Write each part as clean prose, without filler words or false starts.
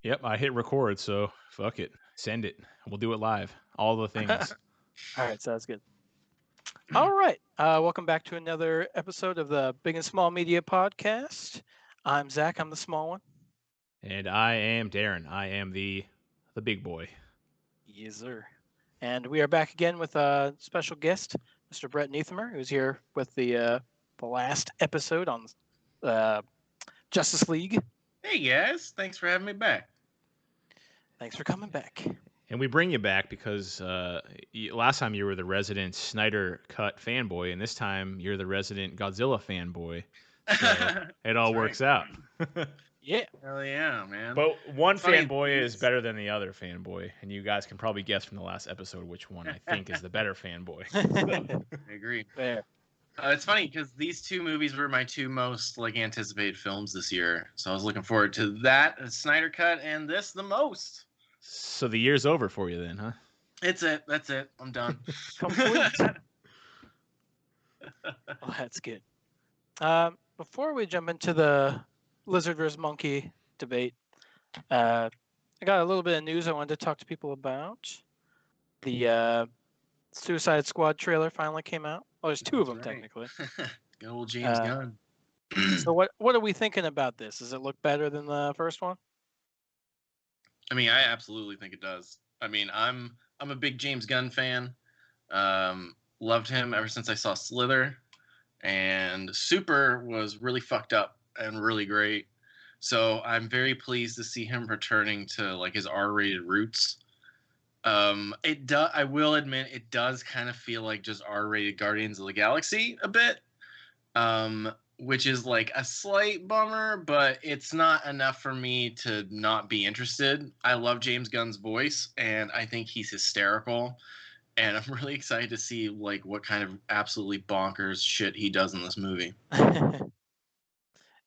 Yep, I hit record, so fuck it. Send it. We'll do it live. All the things. All right, sounds good. All right, welcome back to another episode of the Big and Small Media Podcast. I'm Zach. I'm the small one. And I am Darren. I am the big boy. Yes, sir. And we are back again with a special guest, Mr. Brett Niethamer, who's here with the last episode on Justice League. Hey guys, thanks for having me back. Thanks for coming back. And we bring you back because last time you were the resident Snyder Cut fanboy, and this time you're the resident Godzilla fanboy. So it all works out. Yeah. Hell yeah, man. But one Funny, fanboy is better than the other fanboy, and you guys can probably guess from the last episode which one I think is the better fanboy. I agree. Fair. It's funny because these two movies were my two most anticipated films this year, so I was looking forward to that Snyder Cut and this the most. So the year's over for you then, huh? That's it. I'm done. Complete. Well, that's good. Before we jump into the Lizurd versus Monke debate, I got a little bit of news I wanted to talk to people about. The Suicide Squad trailer finally came out. Well, there's two of them technically. Good old James Gunn. So what are we thinking about this? Does it look better than the first one? I mean, I absolutely think it does. I mean, I'm a big James Gunn fan. Loved him ever since I saw Slither, and Super was really fucked up and really great. So I'm very pleased to see him returning to like his R-rated roots. I will admit it does kind of feel like just R-rated Guardians of the Galaxy a bit. Which is like a slight bummer, but it's not enough for me to not be interested. I love James Gunn's voice, and I think he's hysterical. And I'm really excited to see like what kind of absolutely bonkers shit he does in this movie.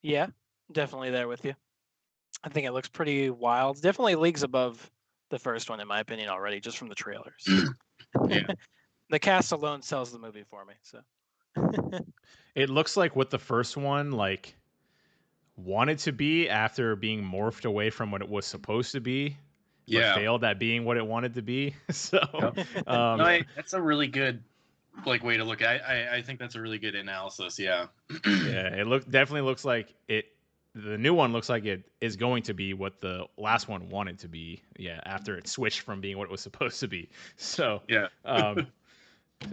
Yeah, definitely there with you. I think it looks pretty wild. Definitely leagues above the first one, in my opinion, already, just from the trailers. Yeah. The cast alone sells the movie for me. So It looks like what the first one like wanted to be after being morphed away from what it was supposed to be, but failed at being what it wanted to be. So that's a really good like way to look at it. I think that's a really good analysis. Yeah. Yeah, it definitely looks like it. The new one looks like it is going to be what the last one wanted to be. Yeah, after it switched from being what it was supposed to be. So yeah.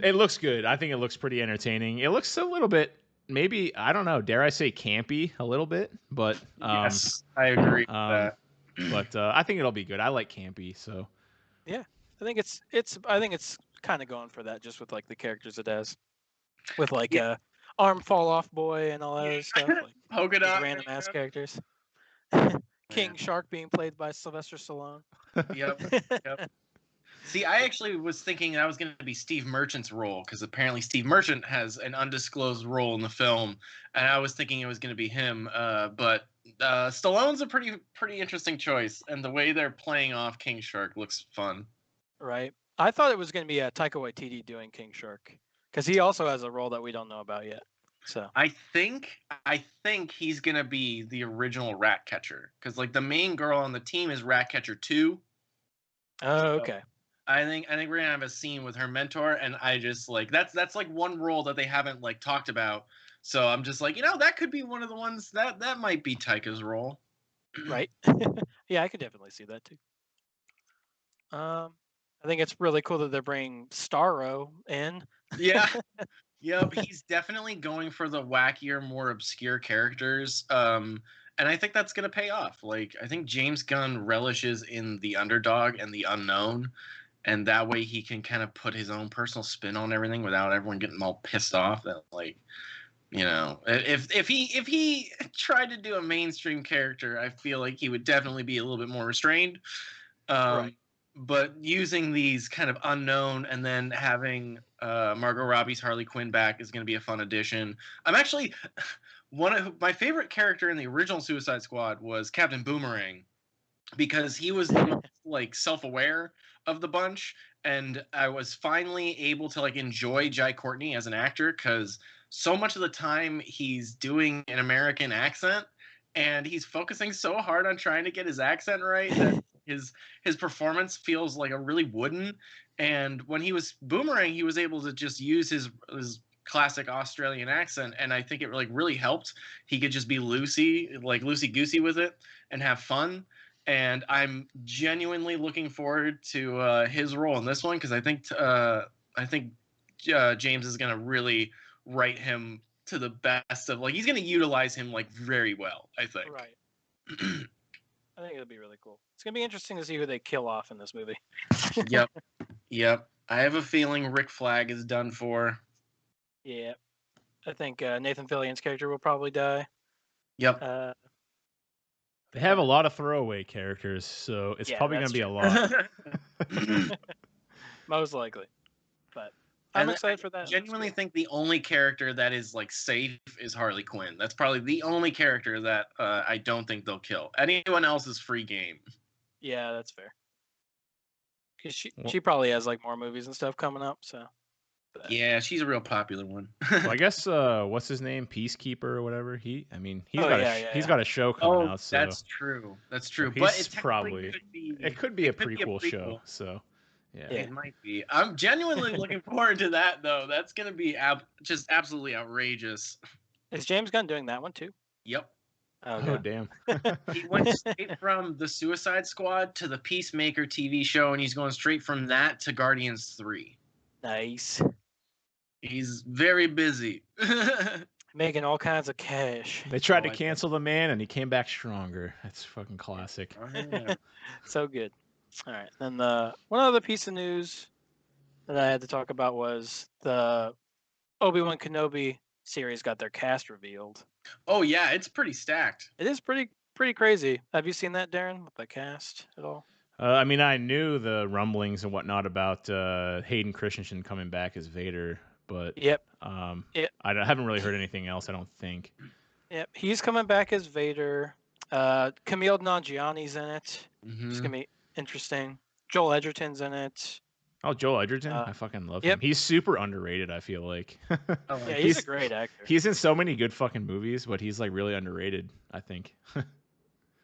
It looks good. I think it looks pretty entertaining. It looks a little bit, maybe, I don't know, dare I say campy a little bit, but yes, I agree with that. But I think it'll be good. I like campy, so yeah, I think it's kind of going for that, just with like the characters it has, with like arm fall off boy and all that other stuff, like polka dot random ass characters. King Shark being played by Sylvester Stallone. Yep. See, I actually was thinking that was going to be Steve Merchant's role, because apparently Steve Merchant has an undisclosed role in the film, and I was thinking it was going to be him. But Stallone's a pretty interesting choice, and the way they're playing off King Shark looks fun. Right. I thought it was going to be Taika Waititi doing King Shark, because he also has a role that we don't know about yet. So I think he's going to be the original Ratcatcher, because like the main girl on the team is Ratcatcher 2. Oh, okay. I think we're gonna have a scene with her mentor, and I just like that's like one role that they haven't like talked about. So I'm just like, that could be one of the ones that might be Taika's role. Right. Yeah, I could definitely see that too. I think it's really cool that they're bringing Starro in. Yeah. Yep. He's definitely going for the wackier, more obscure characters. And I think that's gonna pay off. Like, I think James Gunn relishes in the underdog and the unknown. And that way he can kind of put his own personal spin on everything without everyone getting all pissed off that, like, if he tried to do a mainstream character, I feel like he would definitely be a little bit more restrained. Right. But using these kind of unknown and then having Margot Robbie's Harley Quinn back is going to be a fun addition. I'm actually one of my favorite character in the original Suicide Squad was Captain Boomerang, because he was the most like self-aware of the bunch, and I was finally able to like enjoy Jai Courtney as an actor, because so much of the time he's doing an American accent, and he's focusing so hard on trying to get his accent right that his performance feels like a really wooden. And when he was Boomerang, he was able to just use his classic Australian accent, and I think it really helped. He could just be loosey goosey with it and have fun. And I'm genuinely looking forward to his role in this one, because I think James is gonna really write him to the best of, like, he's gonna utilize him like very well, I think. Right. I think it'll be really cool. It's gonna be interesting to see who they kill off in this movie. Yep. I have a feeling Rick Flag is done for. Yeah. I think Nathan Fillion's character will probably die. Yep. They have a lot of throwaway characters, so it's probably going to be a lot. Most likely. But I'm excited for that. I genuinely think the only character that is like safe is Harley Quinn. That's probably the only character that I don't think they'll kill. Anyone else is free game. Yeah, that's fair. Because she probably has like more movies and stuff coming up, so. But. Yeah, she's a real popular one. Well, I guess what's his name, Peacekeeper or whatever. He's got a show coming out. So that's true. That's true. So but it could be a prequel show. So yeah, it might be. I'm genuinely looking forward to that, though. That's gonna be just absolutely outrageous. Is James Gunn doing that one too? Yep. Oh damn! He went straight from the Suicide Squad to the Peacemaker TV show, and he's going straight from that to Guardians 3. Nice. He's very busy. Making all kinds of cash. They tried to cancel the man, and he came back stronger. That's fucking classic. Oh, yeah. So good. All right. Then one other piece of news that I had to talk about was the Obi-Wan Kenobi series got their cast revealed. Oh yeah, it's pretty stacked. It is pretty crazy. Have you seen that, Darren, with the cast at all? I mean, I knew the rumblings and whatnot about Hayden Christensen coming back as Vader, but I haven't really heard anything else, I don't think. Yep, he's coming back as Vader. Camille Nanjiani's in it. Mm-hmm. It's going to be interesting. Joel Edgerton's in it. Oh, Joel Edgerton? I fucking love him. He's super underrated, I feel like. Yeah, he's a great actor. He's in so many good fucking movies, but he's like really underrated, I think.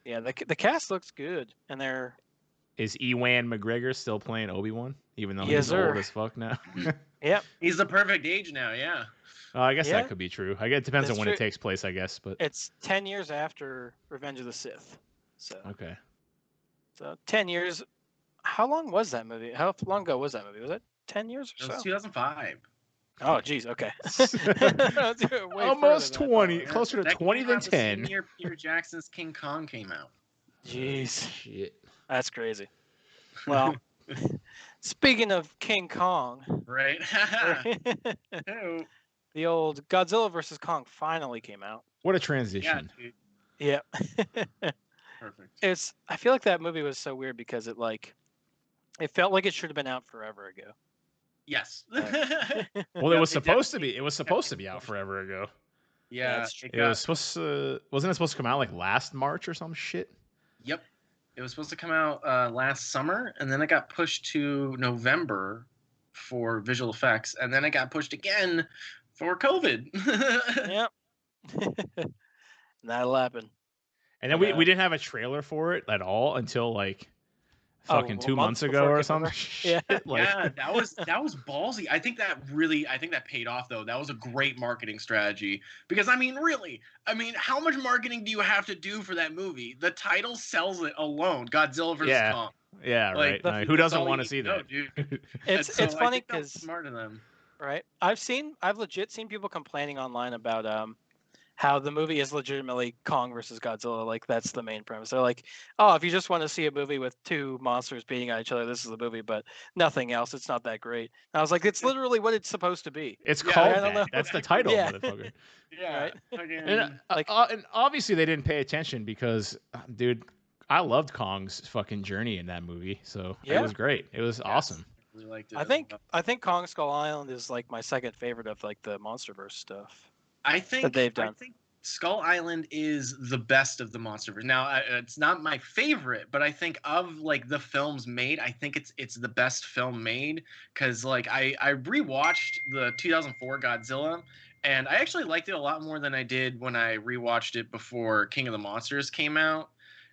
Yeah, the cast looks good, and they're... Is Ewan McGregor still playing Obi-Wan, even though he's old as fuck now? Yep. He's the perfect age now, yeah. I guess that could be true. I guess it depends on when it takes place, I guess. But it's 10 years after Revenge of the Sith. So okay. So 10 years. How long was that movie? How long ago was that movie? Was it 10 years or so? It was 2005. Oh, geez. Okay. Almost 20. Closer to 20 than 10. The year Peter Jackson's King Kong came out. Jeez. Shit. That's crazy. Well, speaking of King Kong. Right. The old Godzilla vs. Kong finally came out. What a transition. Yeah. Perfect. I feel like that movie was so weird because it felt like it should have been out forever ago. Yes. Well, it was supposed to be. It was supposed to be out forever ago. Yeah. It was supposed to. Wasn't it supposed to come out like last March or some shit? Yep. It was supposed to come out last summer, and then it got pushed to November for visual effects, and then it got pushed again for COVID. Yep. That'll happen. And then we didn't have a trailer for it at all until like fucking 2 months ago or something. Yeah. Yeah, that was ballsy. I think that paid off though. That was a great marketing strategy because really, how much marketing do you have to do for that movie? The title sells it alone. Godzilla vs. Kong. Yeah, right. Who doesn't want to see that? Dude. It's funny because smart of them. Right. I've legit seen people complaining online about how the movie is legitimately Kong versus Godzilla. Like that's the main premise. They're like, oh, if you just want to see a movie with two monsters beating on each other, this is the movie, but nothing else. It's not that great. And I was like, it's literally what it's supposed to be. It's called that. That's the title, motherfucker. Yeah. Right? And obviously they didn't pay attention because, dude, I loved Kong's fucking journey in that movie. So it was great. It was awesome. I really liked it. I think Kong Skull Island is like my second favorite of like the MonsterVerse stuff. I think they've done. I think Skull Island is the best of the MonsterVerse. Now, it's not my favorite, but I think of like the films made, I think it's the best film made because like I rewatched the 2004 Godzilla, and I actually liked it a lot more than I did when I rewatched it before King of the Monsters came out.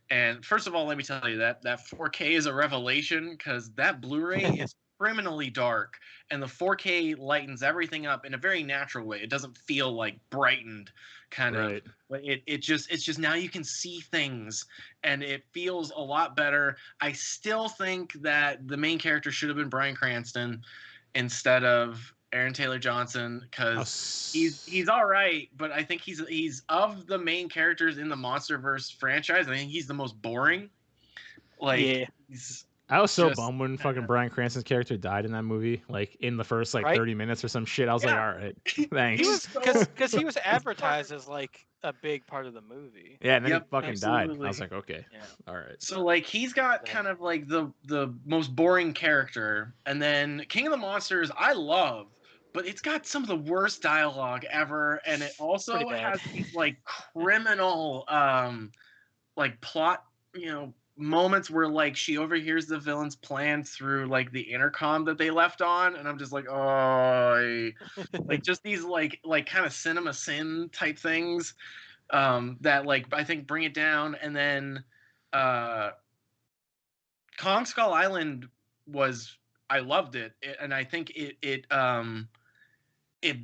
And first of all, let me tell you that 4K is a revelation because that Blu-ray is criminally dark, and the 4K lightens everything up in a very natural way. It doesn't feel like brightened kind of. But it's just now you can see things, and it feels a lot better. I still think that the main character should have been Bryan Cranston instead of Aaron Taylor Johnson because he's all right, but I think he's of the main characters in the MonsterVerse franchise, I think he's the most boring. Like, I was so bummed when fucking Bryan Cranston's character died in that movie, like in the first 30 minutes or some shit. I was like, all right, thanks. Because he was advertised as like a big part of the movie. Yeah, and then he fucking died. I was like, okay, all right. So like he's got kind of like the most boring character, and then King of the Monsters I love, but it's got some of the worst dialogue ever, and it also has these like criminal like plot, moments where like she overhears the villain's plan through like the intercom that they left on, and I'm just like, oh, like just these like kind of cinema sin type things that like I think bring it down. And then Kong Skull Island I loved it, and I think it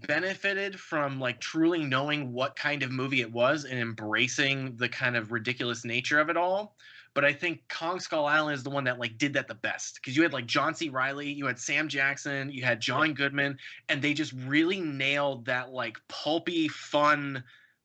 benefited from like truly knowing what kind of movie it was and embracing the kind of ridiculous nature of it all. But I think Kong Skull Island is the one that like did that the best, because you had like John C. Reilly, you had Sam Jackson, you had John Goodman, and they just really nailed that like pulpy, fun,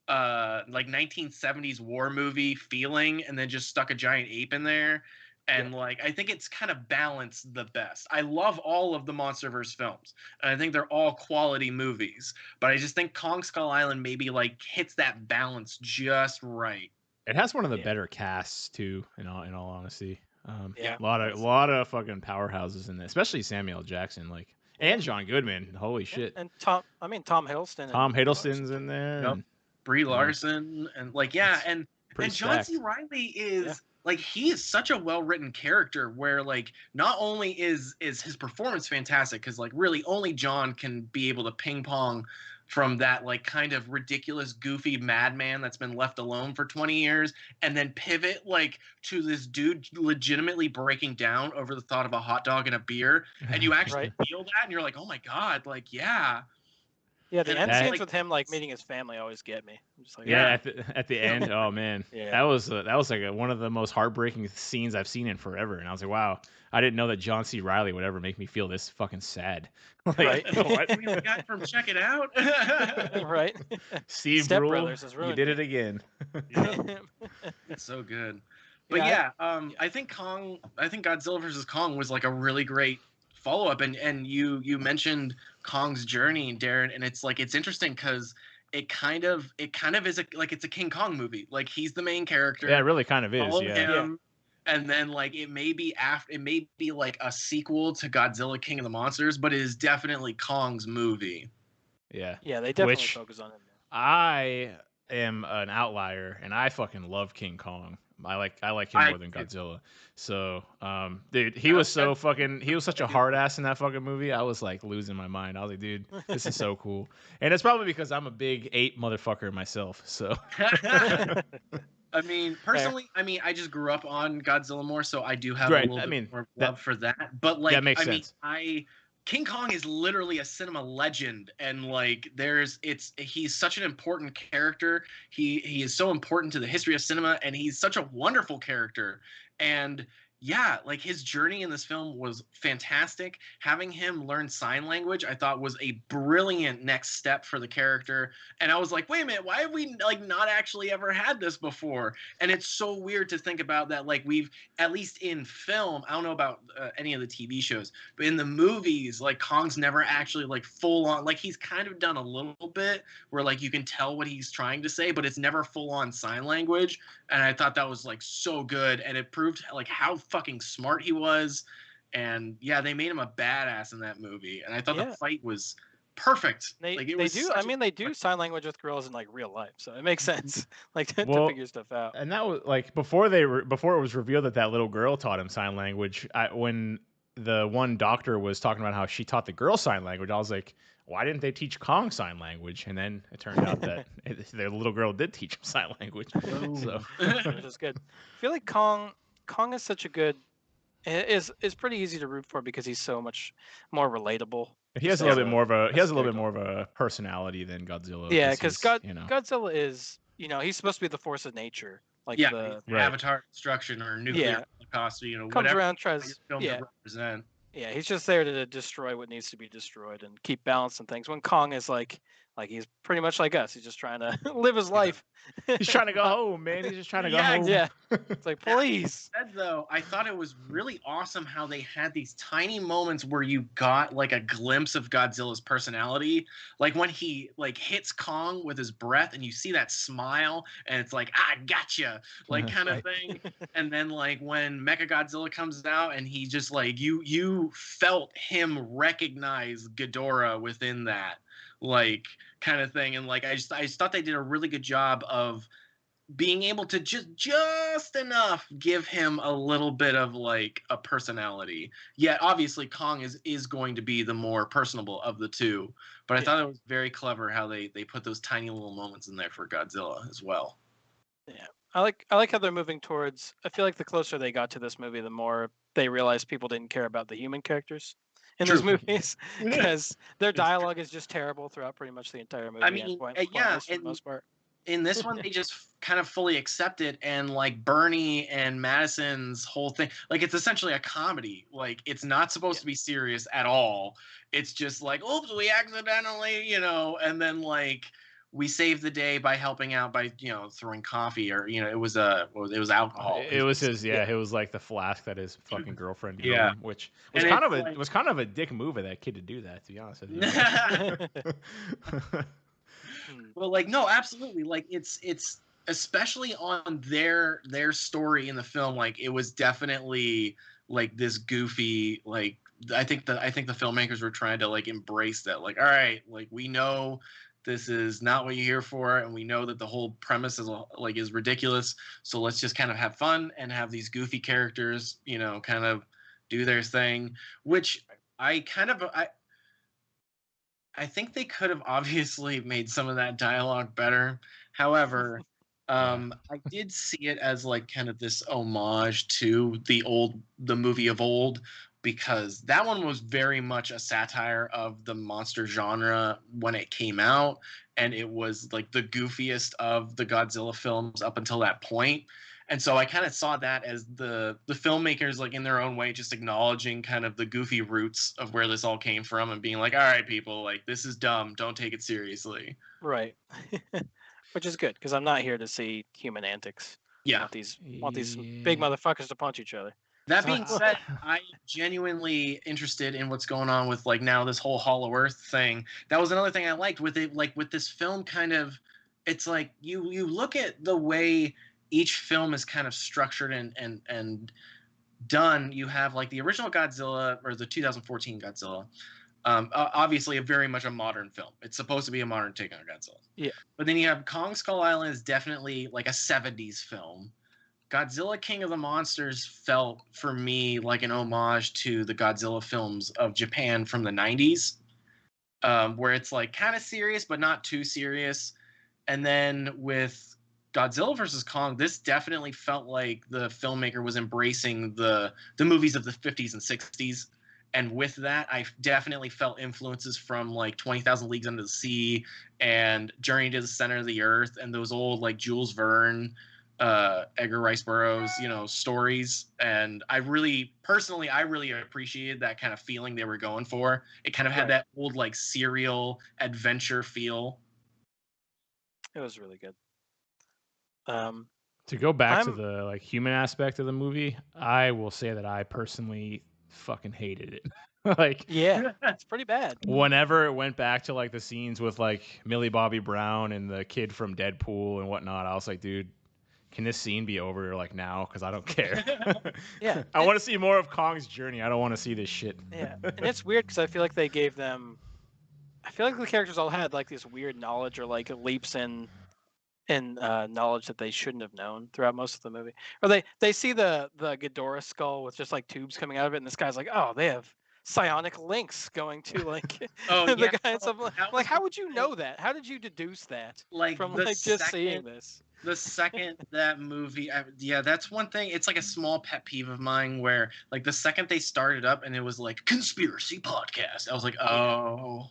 like 1970s war movie feeling, and then just stuck a giant ape in there. And like I think it's kind of balanced the best. I love all of the MonsterVerse films, and I think they're all quality movies. But I just think Kong Skull Island maybe like hits that balance just right. It has one of the better casts too, in all honesty. A lot of fucking powerhouses in there, especially Samuel Jackson, like, and John Goodman. Holy shit! And Tom Hiddleston. Tom Hiddleston's in there. Yep. Brie Larson, and like and John C. Reilly is like, he is such a well-written character where like not only is his performance fantastic, because like really only John can be able to ping pong from that like kind of ridiculous, goofy madman that's been left alone for 20 years, and then pivot like to this dude legitimately breaking down over the thought of a hot dog and a beer, and you actually feel that, and you're like, oh my god, like Yeah, the end scenes with him like meeting his family always get me. I'm just like, at the end, oh man, that was like one of the most heartbreaking scenes I've seen in forever, and I was like, wow, I didn't know that John C. Reilly would ever make me feel this fucking sad. Like, what we got from Check It Out, right? Steve Brule, you did it again. It's so good. But I think Godzilla vs. Kong was like a really great follow-up, and you mentioned Kong's journey, Darren, and it's like, it's interesting because it kind of is it's a King Kong movie. Like, he's the main character. Yeah, it really kind of is. Him, and then like it may be like a sequel to Godzilla King of the Monsters, but it is definitely Kong's movie. Yeah, they definitely focus on it. I am an outlier, and I fucking love King Kong. I like him more than Godzilla. So, dude, he was such a hard ass in that fucking movie. I was like losing my mind. I was like, dude, this is so cool. And it's probably because I'm a big ape motherfucker myself. So, I mean, personally, I just grew up on Godzilla more, so I do have a little bit more love for that. But like, that makes sense. King Kong is literally a cinema legend, and like he's such an important character. He is so important to the history of cinema, and he's such a wonderful character. And yeah, like his journey in this film was fantastic. Having him learn sign language, I thought was a brilliant next step for the character. And I was like, wait a minute, why have we like not actually ever had this before? And it's so weird to think about that. Like, we've, at least in film, I don't know about any of the TV shows, but in the movies, like Kong's never actually like full on, like he's kind of done a little bit where like you can tell what he's trying to say, but it's never full on sign language. And I thought that was like so good, and it proved like how fucking smart he was. And yeah, they made him a badass in that movie, and I thought the fight was perfect. They like, it they was do. I mean, they do sign language with girls in like real life, so it makes sense. Like to figure stuff out. And that was like before it was revealed that little girl taught him sign language. When the one doctor was talking about how she taught the girl sign language, I was like, why didn't they teach Kong sign language? And then it turned out that the little girl did teach him sign language. So which is good. I feel like Kong is such a good is pretty easy to root for because he's so much more relatable. He has a little bit more of a personality than Godzilla. Yeah, because Godzilla is, he's supposed to be the force of nature, like the Avatar destruction or nuclear holocaust, comes whatever around, tries to represent. Yeah, he's just there to destroy what needs to be destroyed and keep balance and things. When Kong is like he's pretty much like us. He's just trying to live his life. He's trying to go home, man. He's just trying to go home. Yeah. It's like, please. That said, though, I thought it was really awesome how they had these tiny moments where you got like a glimpse of Godzilla's personality. Like when he like hits Kong with his breath and you see that smile and it's like, I gotcha, like kind of thing. And then like when Mechagodzilla comes out and he just like you felt him recognize Ghidorah within that like kind of thing. And like I just thought they did a really good job of being able to just enough give him a little bit of like a personality. Yet obviously Kong is going to be the more personable of the two. But I thought it was very clever how they put those tiny little moments in there for Godzilla as well. Yeah. I like how they're moving towards. I feel like the closer they got to this movie, the more they realized people didn't care about the human characters in these movies because their dialogue is just terrible throughout pretty much the entire movie. I mean, for the most part. In this one, they just kind of fully accept it, and like Bernie and Madison's whole thing, like it's essentially a comedy. Like it's not supposed to be serious at all. It's just like, oops, we accidentally, and then like we save the day by helping out by throwing coffee or it was alcohol. It was it was like the flask that his fucking girlfriend gave him, which was kind of a dick move of that kid to do that, to be honest with you. Well, like no, absolutely. Like it's especially on their story in the film. Like it was definitely like this goofy. Like I think the filmmakers were trying to like embrace that. Like, all right, like we know this is not what you're here for, and we know that the whole premise is ridiculous. So let's just kind of have fun and have these goofy characters, kind of do their thing. Which I think they could have obviously made some of that dialogue better. However, I did see it as like kind of this homage to the movie of old, because that one was very much a satire of the monster genre when it came out, and it was like the goofiest of the Godzilla films up until that point. And so I kind of saw that as the filmmakers, like in their own way, just acknowledging kind of the goofy roots of where this all came from and being like, all right, people, like this is dumb. Don't take it seriously. Right. Which is good because I'm not here to see human antics. Yeah. Want these big motherfuckers to punch each other. That being said, I'm genuinely interested in what's going on with like now this whole Hollow Earth thing. That was another thing I liked with it. Like with this film, kind of, it's like you look at the way each film is kind of structured and done. You have like the original Godzilla or the 2014 Godzilla. Obviously, very much a modern film. It's supposed to be a modern take on Godzilla. Yeah. But then you have Kong Skull Island is definitely like a 70s film. Godzilla King of the Monsters felt for me like an homage to the Godzilla films of Japan from the 90s, where it's like kind of serious but not too serious. And then with Godzilla vs. Kong, this definitely felt like the filmmaker was embracing the movies of the 50s and 60s. And with that, I definitely felt influences from like 20,000 Leagues Under the Sea and Journey to the Center of the Earth and those old like Jules Verne, Edgar Rice Burroughs, stories. And I really appreciated that kind of feeling they were going for. It kind of had that old like serial adventure feel. It was really good. To go back to the like human aspect of the movie, I will say that I personally fucking hated it. Like, yeah, it's pretty bad. Whenever it went back to like the scenes with like Millie Bobby Brown and the kid from Deadpool and whatnot, I was like, dude, can this scene be over like now? Because I don't care. Yeah, I want to see more of Kong's journey. I don't want to see this shit. Yeah, and it's weird because I feel like they gave them. I feel like the characters all had like this weird knowledge or like leaps in knowledge that they shouldn't have known throughout most of the movie. Or they see the Ghidorah skull with just like tubes coming out of it, and this guy's like, oh, they have psionic links going to like the guy and stuff. Like, how would you know that? How did you deduce that from like just seeing this? The second that movie, that's one thing. It's like a small pet peeve of mine where, like, the second they started up and it was like conspiracy podcast, I was like, oh,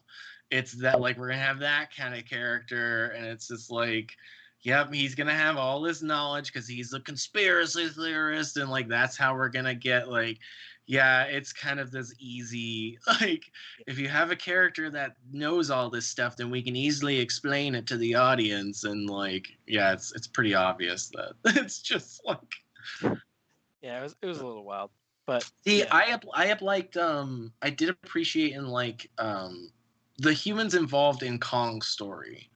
it's that, like, we're gonna have that kind of character, and it's just like, yep, he's gonna have all this knowledge because he's a conspiracy theorist, and like that's how we're gonna get like. Yeah, it's kind of this easy, like, if you have a character that knows all this stuff, then we can easily explain it to the audience, and like, yeah, it's pretty obvious that it's just like, yeah, it was a little wild, but see, yeah. I have liked, I did appreciate in like the humans involved in Kong's story.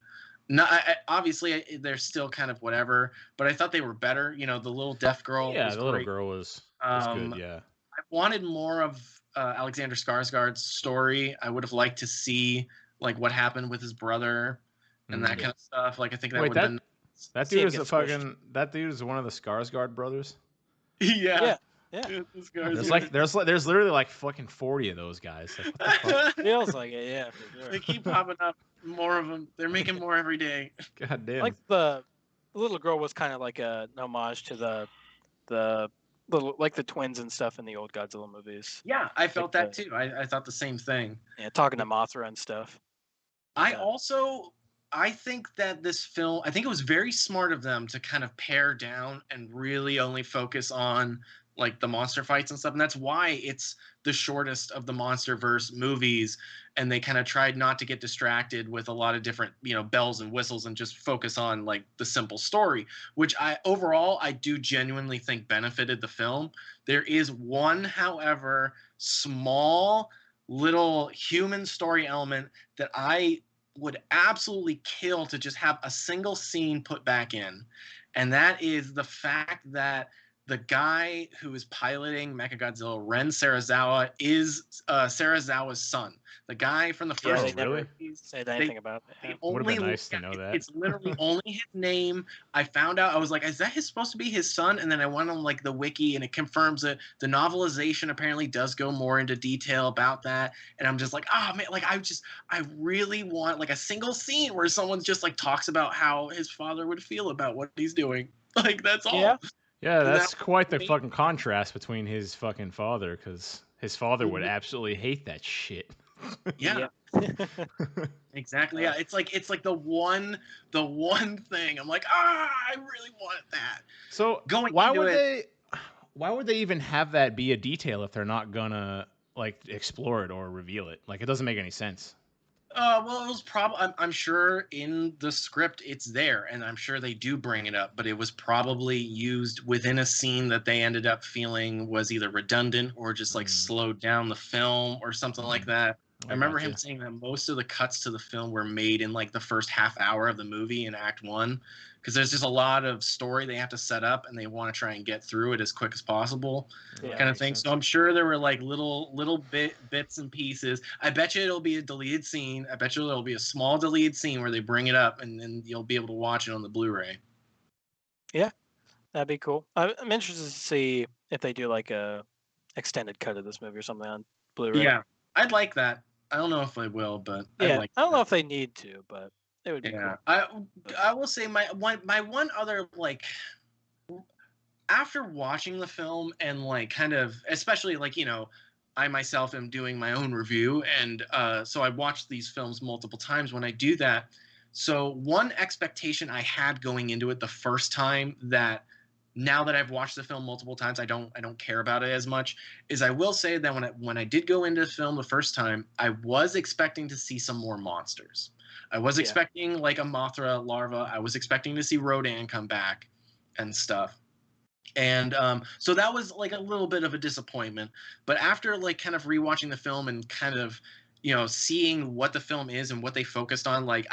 No, obviously they're still kind of whatever, but I thought they were better. You know, the little deaf girl. Yeah, was the great. little girl was good. Yeah. I wanted more of Alexander Skarsgård's story. I would have liked to see like what happened with his brother and that kind of stuff. Like I think that would have been. That dude is That dude is one of the Skarsgård brothers. Yeah. There's literally like fucking 40 of those guys. Like, what the fuck? Feels like it, yeah. For sure. They keep popping up. More of them. They're making more every day. God damn. Like the little girl was kind of like an homage to the little, like the twins and stuff in the old Godzilla movies. Yeah, I felt that too. I thought the same thing. Yeah, talking to Mothra and stuff. I think that this film, I think it was very smart of them to kind of pare down and really only focus on like the monster fights and stuff, and that's why it's the shortest of the MonsterVerse movies, and they kind of tried not to get distracted with a lot of different, you know, bells and whistles and just focus on like the simple story, which I do genuinely think benefited the film. There is one, however, small little human story element that I would absolutely kill to just have a single scene put back in, and that is the fact that the guy who is piloting Mechagodzilla, Ren Serizawa, is Serizawa's son. The guy from the first. Yeah, they never said anything about it. Would have been nice to know that. It's literally only his name. I found out. I was like, is that supposed to be his son? And then I went on like the wiki, and it confirms it. The novelization apparently does go more into detail about that. And I'm just like, oh man, like I really want like a single scene where someone just like talks about how his father would feel about what he's doing. Like that's all. Yeah. Yeah, that's quite the fucking contrast between his fucking father, because his father would absolutely hate that shit. Yeah. Exactly. Yeah, it's like the one thing I'm like, I really want that. So why would they even have that be a detail if they're not gonna like explore it or reveal it? Like, it doesn't make any sense. Well, it was I'm sure in the script it's there, and I'm sure they do bring it up, but it was probably used within a scene that they ended up feeling was either redundant or just like slowed down the film or something like that. I remember him saying that most of the cuts to the film were made in like the first half hour of the movie in Act 1, because there's just a lot of story they have to set up, and they want to try and get through it as quick as possible, kind of thing. Sense. So I'm sure there were like little bits and pieces. I bet you it'll be a deleted scene. I bet you it'll be a small deleted scene where they bring it up, and then you'll be able to watch it on the Blu-ray. Yeah, that'd be cool. I'm interested to see if they do like a extended cut of this movie or something on Blu-ray. Yeah, I'd like that. I don't know if they will, but yeah, I don't know if they need to, but it would be cool. I will say my one other, like, after watching the film and like kind of, especially like, you know, I myself am doing my own review, and so I watched these films multiple times when I do that. So one expectation I had going into it the first time, that now that I've watched the film multiple times, I don't care about it as much, is I will say that when I did go into the film the first time, I was expecting to see some more monsters. I was expecting like a Mothra larva. I was expecting to see Rodan come back and stuff. And so that was like a little bit of a disappointment. But after like kind of rewatching the film and kind of, you know, seeing what the film is and what they focused on, like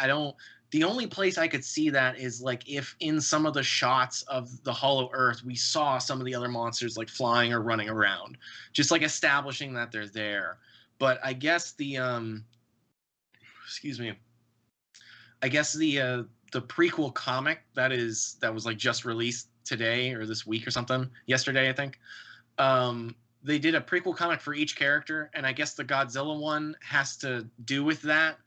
the only place I could see that is like if in some of the shots of the Hollow Earth we saw some of the other monsters like flying or running around, just like establishing that they're there. But I guess the excuse me. I guess the prequel comic that was like just released today or this week or something, yesterday I think. They did a prequel comic for each character, and I guess the Godzilla one has to do with that.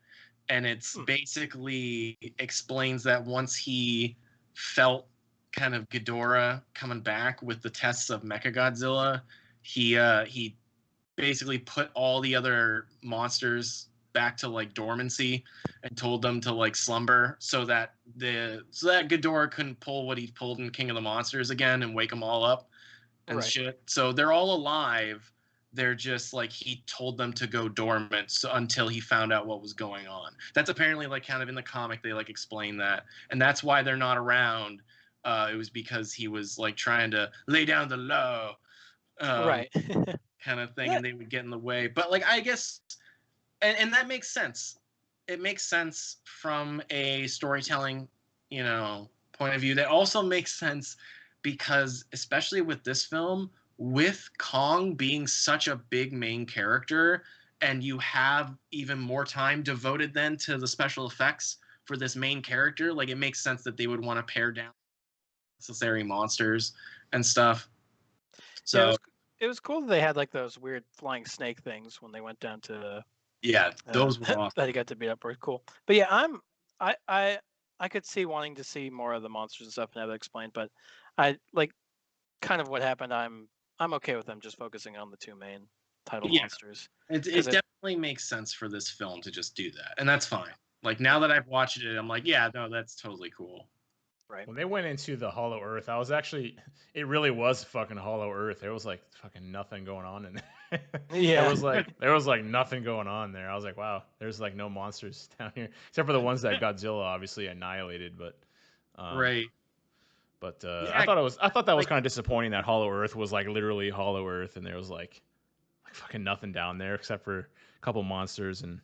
And it's basically explains that once he felt kind of Ghidorah coming back with the tests of Mechagodzilla, he basically put all the other monsters back to like dormancy and told them to like slumber so that Ghidorah couldn't pull what he pulled in King of the Monsters again and wake them all up and shit. So they're all alive. They're just like he told them to go dormant until he found out what was going on. That's apparently like kind of in the comic they like explain that, and that's why they're not around. It was because he was like trying to lay down the law, kind of thing, and they would get in the way. But like I guess, and that makes sense. It makes sense from a storytelling, point of view. That also makes sense because especially with this film, with Kong being such a big main character, and you have even more time devoted then to the special effects for this main character, like it makes sense that they would want to pare down necessary monsters and stuff. So yeah, it was cool that they had like those weird flying snake things when they went down to those were awesome. that he got to beat up. Pretty cool. But yeah, I could see wanting to see more of the monsters and stuff and have it explained, but I like kind of what happened. I'm okay with them just focusing on the two main title monsters. It definitely makes sense for this film to just do that, and that's fine. Like now that I've watched it, I'm like, yeah, no, that's totally cool. Right. When they went into the Hollow Earth, it really was fucking Hollow Earth. There was like fucking nothing going on in there. Yeah. there was like nothing going on there. I was like, wow, there's like no monsters down here except for the ones that Godzilla obviously annihilated. But right. But I thought that was kind of disappointing that Hollow Earth was like literally Hollow Earth, and there was like fucking nothing down there except for a couple monsters, and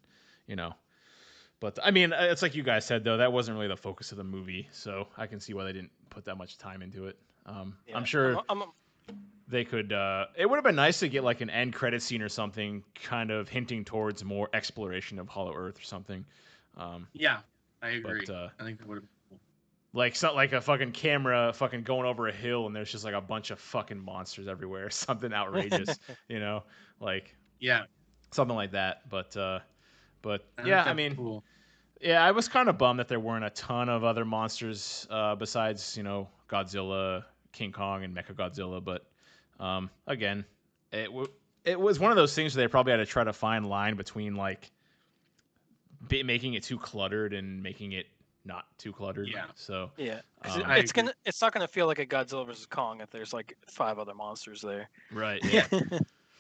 But I mean, it's like you guys said though, that wasn't really the focus of the movie, so I can see why they didn't put that much time into it. I'm sure they could. It would have been nice to get like an end credit scene or something, kind of hinting towards more exploration of Hollow Earth or something. Yeah, I agree. But, I think that would have. Like a fucking camera fucking going over a hill and there's just like a bunch of fucking monsters everywhere, something outrageous, like something like that. But yeah, I mean, cool. Yeah, I was kind of bummed that there weren't a ton of other monsters besides Godzilla, King Kong, and Mechagodzilla. But again, it was one of those things where they probably had to try to find line between like making it too cluttered and making it not too cluttered. Yeah. So yeah, it's not gonna feel like a Godzilla versus Kong if there's like 5 other monsters there. Right. Yeah.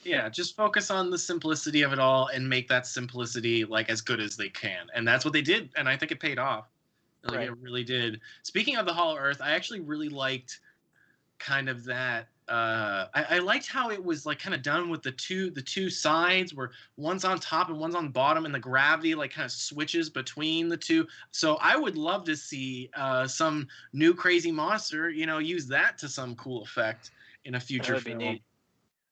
Yeah. Just focus on the simplicity of it all and make that simplicity like as good as they can, and that's what they did, and I think it paid off. Like it really did. Speaking of the Hollow Earth, I actually really liked kind of that. I liked how it was like kind of done with the two sides where one's on top and one's on bottom, and the gravity like kind of switches between the two. So I would love to see some new crazy monster, use that to some cool effect in a future film. Neat.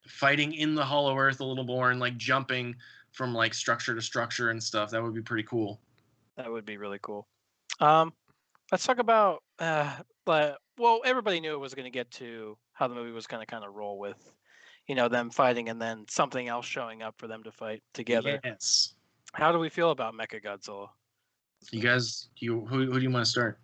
Fighting in the Hollow Earth a little more and like jumping from like structure to structure and stuff. That would be pretty cool. That would be really cool. Let's talk about well, everybody knew it was going to get to how the movie was going to kind of roll with, them fighting and then something else showing up for them to fight together. Yes. How do we feel about Mechagodzilla? You guys, who do you want to start?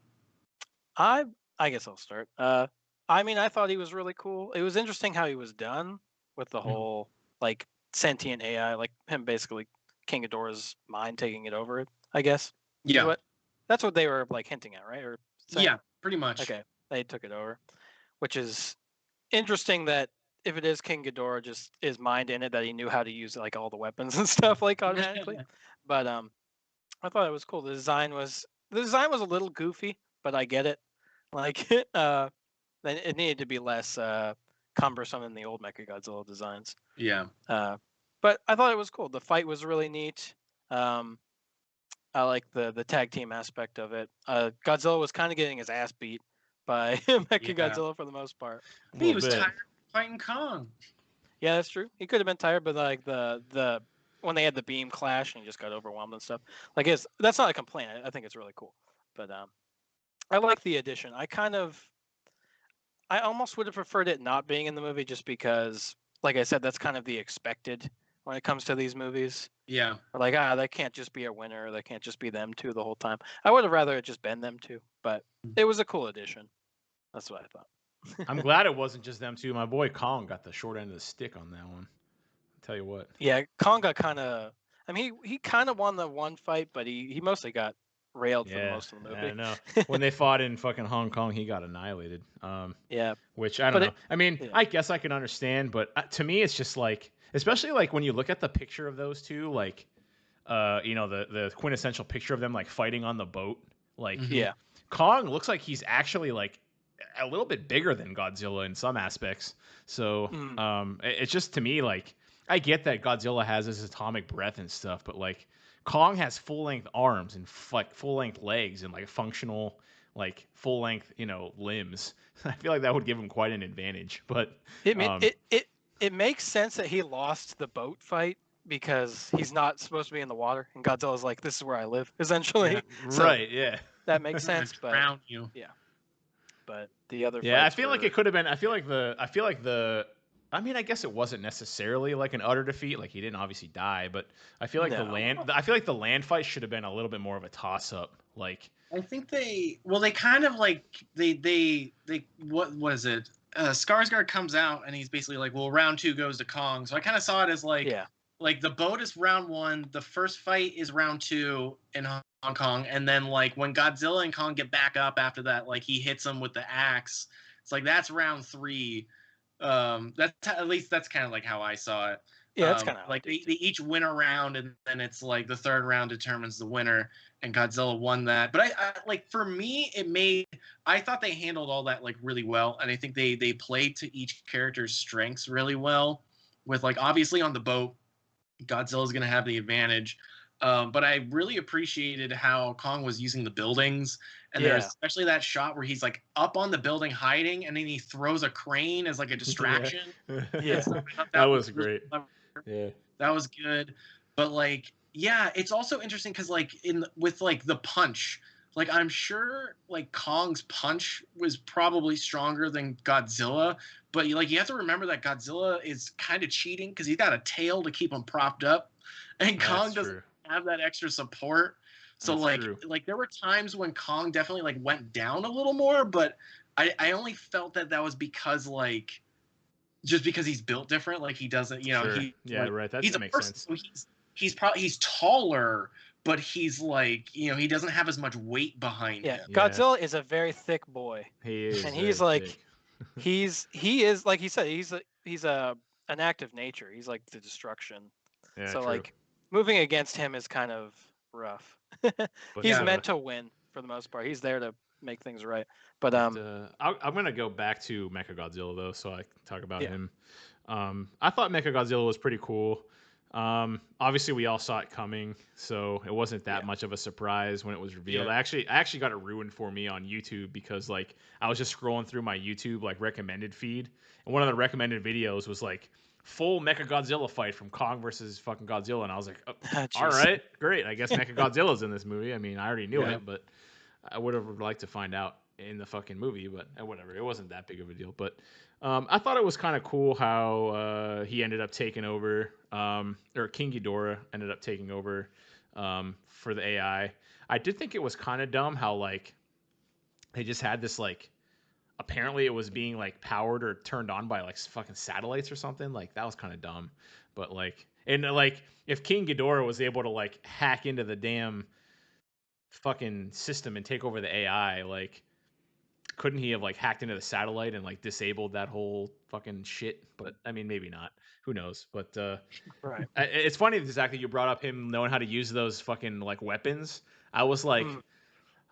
I guess I'll start. I mean, I thought he was really cool. It was interesting how he was done with the whole like sentient AI, like him basically King Ghidorah's mind taking it over. I guess. Yeah. That's what they were like hinting at, right? Or saying? Yeah, pretty much. Okay, they took it over, which is interesting. That if it is King Ghidorah, just his mind in it, that he knew how to use like all the weapons and stuff like automatically. But I thought it was cool. The design was a little goofy, but I get it. Like it needed to be less cumbersome than the old Mechagodzilla designs. Yeah. But I thought it was cool. The fight was really neat. I like the tag team aspect of it. Godzilla was kind of getting his ass beat by Mechagodzilla for the most part. He was tired of fighting Kong. Yeah, that's true. He could have been tired, but like the when they had the beam clash and he just got overwhelmed and stuff. Like, that's not a complaint. I think it's really cool. But I like the addition. I almost would have preferred it not being in the movie, just because, like I said, that's kind of the expected when it comes to these movies. Yeah. Like, that can't just be a winner. That can't just be them two the whole time. I would have rather it just been them two, but it was a cool addition. That's what I thought. I'm glad it wasn't just them two. My boy Kong got the short end of the stick on that one. I'll tell you what. Yeah, Kong got kind of. I mean, he kind of won the one fight, but he mostly got railed for the most of the movie. I know. When they fought in fucking Hong Kong, he got annihilated. Yeah. Which I don't know. I mean, I guess I can understand, but to me, it's just like, especially like when you look at the picture of those two, like, you know, the quintessential picture of them like fighting on the boat. Like, Kong looks like he's actually like a little bit bigger than Godzilla in some aspects. So, it's just, to me, like, I get that Godzilla has his atomic breath and stuff, but like Kong has full-length arms and like full-length legs and like functional, like full-length, you know, limbs. I feel like that would give him quite an advantage. But it makes sense that he lost the boat fight because he's not supposed to be in the water, and Godzilla's like, "This is where I live," essentially. Yeah, so right? Yeah, that makes sense. But around you. Yeah. But the other. Yeah, I feel like it could have been. I feel like the. I mean, I guess it wasn't necessarily like an utter defeat. Like, he didn't obviously die, but I feel like I feel like the land fight should have been a little bit more of a toss-up. Like, I think they kind of like they what was it? Skarsgård comes out and he's basically like, well, round 2 goes to Kong. So I kind of saw it as like, like the boat is round 1, the first fight is round 2 in Hong Kong, and then like when Godzilla and Kong get back up after that, like he hits him with the axe. It's like that's round 3. That's at least that's kind of like how I saw it. Yeah, that's kind of like they each win a round, and then it's like the third round determines the winner, and Godzilla won that. But I like, for me, I thought they handled all that like really well, and I think they played to each character's strengths really well. With like, obviously on the boat, Godzilla's gonna have the advantage. But I really appreciated how Kong was using the buildings, and there's especially that shot where he's like up on the building hiding, and then he throws a crane as like a distraction. That was great. Yeah, that was good. But like, it's also interesting because like with like the punch, like I'm sure like Kong's punch was probably stronger than Godzilla, but like you have to remember that Godzilla is kind of cheating because he's got a tail to keep him propped up, and Kong doesn't have that extra support. So like there were times when Kong definitely like went down a little more, but I only felt that was because like just because he's built different. Like he doesn't, you know, right. That makes sense. So he's taller, but he's like, you know, he doesn't have as much weight behind him. Godzilla is a very thick boy. He is, and he's like he is like he said, he's an active nature. He's like the destruction. Yeah, so true. like moving against him is kind of rough. He's meant to win for the most part. He's there to make things right. But I'm gonna go back to Mechagodzilla though, so I can talk about him. I thought Mechagodzilla was pretty cool. Obviously we all saw it coming, so it wasn't that much of a surprise when it was revealed. I actually got it ruined for me on YouTube because like I was just scrolling through my YouTube like recommended feed, and one of the recommended videos was like full Mechagodzilla fight from Kong versus fucking Godzilla, and I was like, all right, great. I guess Mechagodzilla's in this movie. I mean, I already knew it, but I would have liked to find out in the fucking movie, but whatever. It wasn't that big of a deal. But I thought it was kind of cool how he ended up taking over, or King Ghidorah ended up taking over for the AI. I did think it was kind of dumb how like they just had this like, apparently it was being like powered or turned on by like fucking satellites or something. Like that was kind of dumb. But like, and like if King Ghidorah was able to like hack into the damn fucking system and take over the AI, like couldn't he have like hacked into the satellite and like disabled that whole fucking shit? But I mean, maybe not. Who knows? But right. It's funny exactly you brought up him knowing how to use those fucking like weapons. I was like,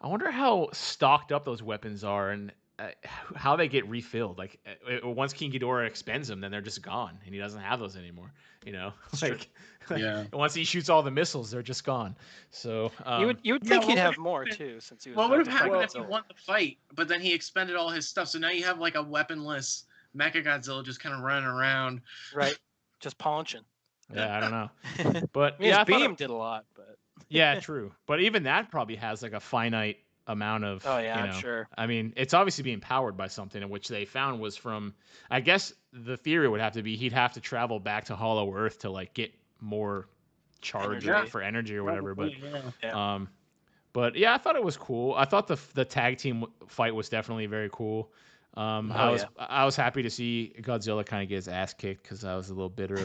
I wonder how stocked up those weapons are and how they get refilled. Like once King Ghidorah expends them, then they're just gone, and he doesn't have those anymore. You know, like once he shoots all the missiles, they're just gone. So you would think he'd have more too, since he was. What would have happened if he won the fight, but then he expended all his stuff? So now you have like a weaponless Mechagodzilla just kind of running around, right? Just punching. Yeah, I don't know. But I mean, yeah, his beam did a lot, but yeah, true. But even that probably has like a finite amount of, oh yeah, I'm sure. I mean, it's obviously being powered by something, in which they found was from, I guess the theory would have to be he'd have to travel back to Hollow Earth to like get more charge Energy. for energy or whatever. But Yeah. but yeah, I thought it was cool. I thought the tag team fight was definitely very cool. I was happy to see Godzilla kind of get his ass kicked, because I was a little bitter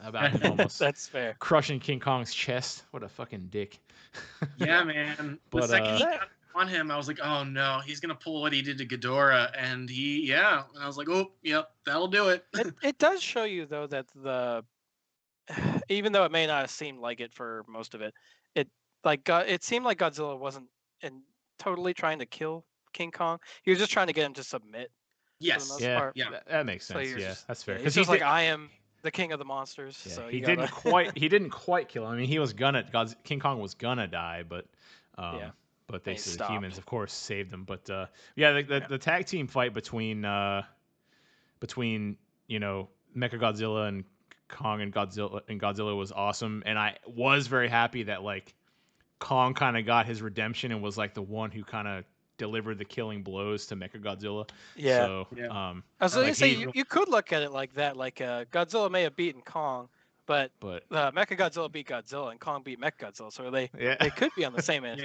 about him almost That's fair. crushing King Kong's chest. What a fucking dick. Yeah, man. But, the second he got on him, I was like, oh no, he's gonna pull what he did to Ghidorah, and and I was like, oh, yep, that'll do it. It does show you though that even though it may not have seemed like it for most of it, it seemed like Godzilla wasn't totally trying to kill King Kong. He was just trying to get him to submit. Yes. For the most part. Yeah. That makes sense. So that's fair. Because he's like, I am the king of the monsters. Yeah, so he didn't quite kill him. I mean, he was King Kong was gonna die, but they said the humans, of course, saved him. But the tag team fight between Mechagodzilla and Kong and Godzilla was awesome, and I was very happy that like Kong kind of got his redemption and was like the one who kind of delivered the killing blows to Mechagodzilla. Yeah. So, I was going to say, you could look at it like that. Like Godzilla may have beaten Kong, but Mechagodzilla beat Godzilla and Kong beat Mechagodzilla. So they could be on the same end.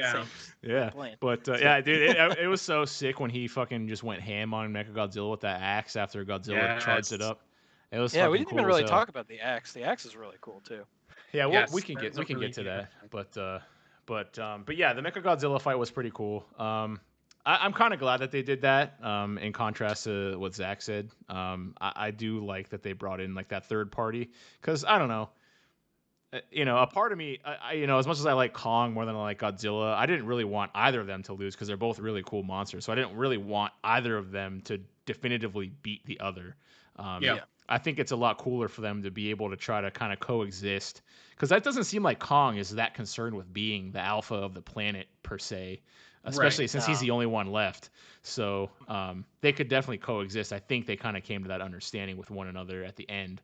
Plane. But dude, it was so sick when he fucking just went ham on Mechagodzilla with that axe after Godzilla charged it up. It was we didn't cool even really talk about the axe. The axe is really cool too. Yeah, well, we can get to that. But yeah, the Mechagodzilla fight was pretty cool. I'm kind of glad that they did that. In contrast to what Zach said, I do like that they brought in like that third party, because I don't know, a part of me, as much as I like Kong more than I like Godzilla, I didn't really want either of them to lose, because they're both really cool monsters. So I didn't really want either of them to definitively beat the other. I think it's a lot cooler for them to be able to try to kind of coexist, because that doesn't seem like Kong is that concerned with being the alpha of the planet per se, especially since he's the only one left. So they could definitely coexist. I think they kind of came to that understanding with one another at the end.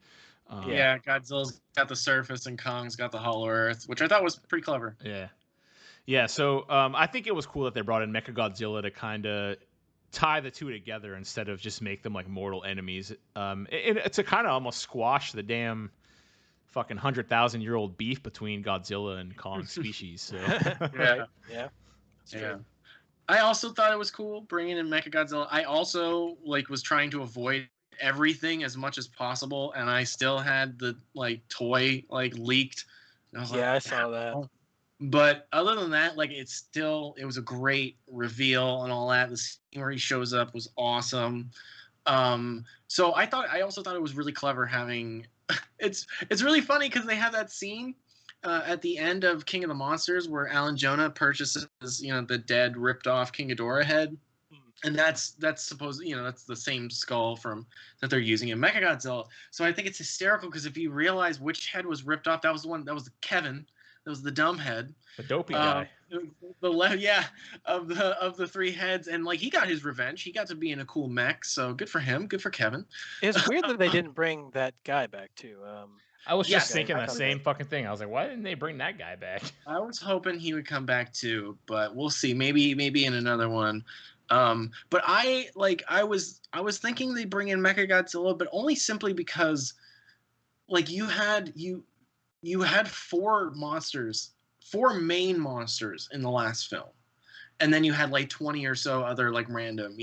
Godzilla's got the surface and Kong's got the Hollow Earth, which I thought was pretty clever. Yeah. So I think it was cool that they brought in Mechagodzilla to kind of tie the two together instead of just make them like mortal enemies. To kind of almost squash the damn fucking 100,000-year-old beef between Godzilla and Kong species. So. Yeah. I also thought it was cool bringing in Mechagodzilla. I also was trying to avoid everything as much as possible, and I still had the toy leaked. I saw that. But other than that, it was a great reveal and all that. The scene where he shows up was awesome. So I also thought it was really clever having. It's really funny because they have that scene at the end of King of the Monsters where Alan Jonah purchases the dead ripped off King Ghidorah head, and that's supposed that's the same skull that they're using in Mechagodzilla. So I think it's hysterical because if you realize which head was ripped off, that was Kevin. That was the dumb head, the dopey guy. Of the three heads, and he got his revenge. He got to be in a cool mech, so good for him. Good for Kevin. It's weird that they didn't bring that guy back too. I was just thinking the same fucking thing. I was like, why didn't they bring that guy back? I was hoping he would come back too, but we'll see. Maybe in another one. But I was thinking they bring in Mechagodzilla, but only simply because you had four main monsters in the last film, and then you had 20 or so other random,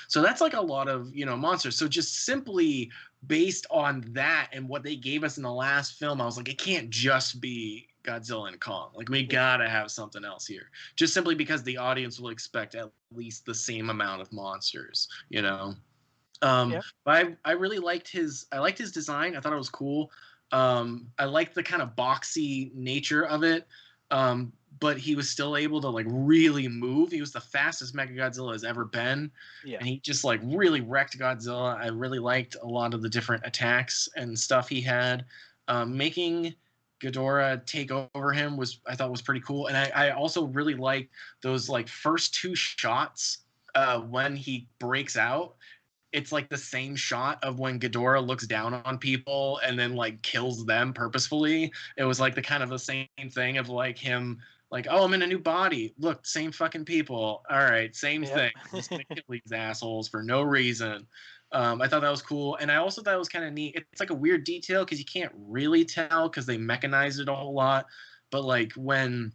so that's a lot of monsters. So just simply based on that and what they gave us in the last film, I was like, it can't just be Godzilla and Kong. We gotta have something else here, just simply because the audience will expect at least the same amount of monsters, But I really liked his design. I thought it was cool. I liked the kind of boxy nature of it, but he was still able to really move. He was the fastest Mechagodzilla has ever been, and he just really wrecked Godzilla. I really liked a lot of the different attacks and stuff he had. Making Ghidorah take over him I thought was pretty cool, and I also really liked those first two shots when he breaks out. it's like the same shot of when Ghidorah looks down on people and then like kills them purposefully. It was like the kind of the same thing of like him like, oh, I'm in a new body. Look, same fucking people. All right, same thing. I'm just gonna kill these assholes for no reason. I thought that was cool, and I also thought it was kind of neat. It's like a weird detail because you can't really tell because they mechanized it a whole lot. But like when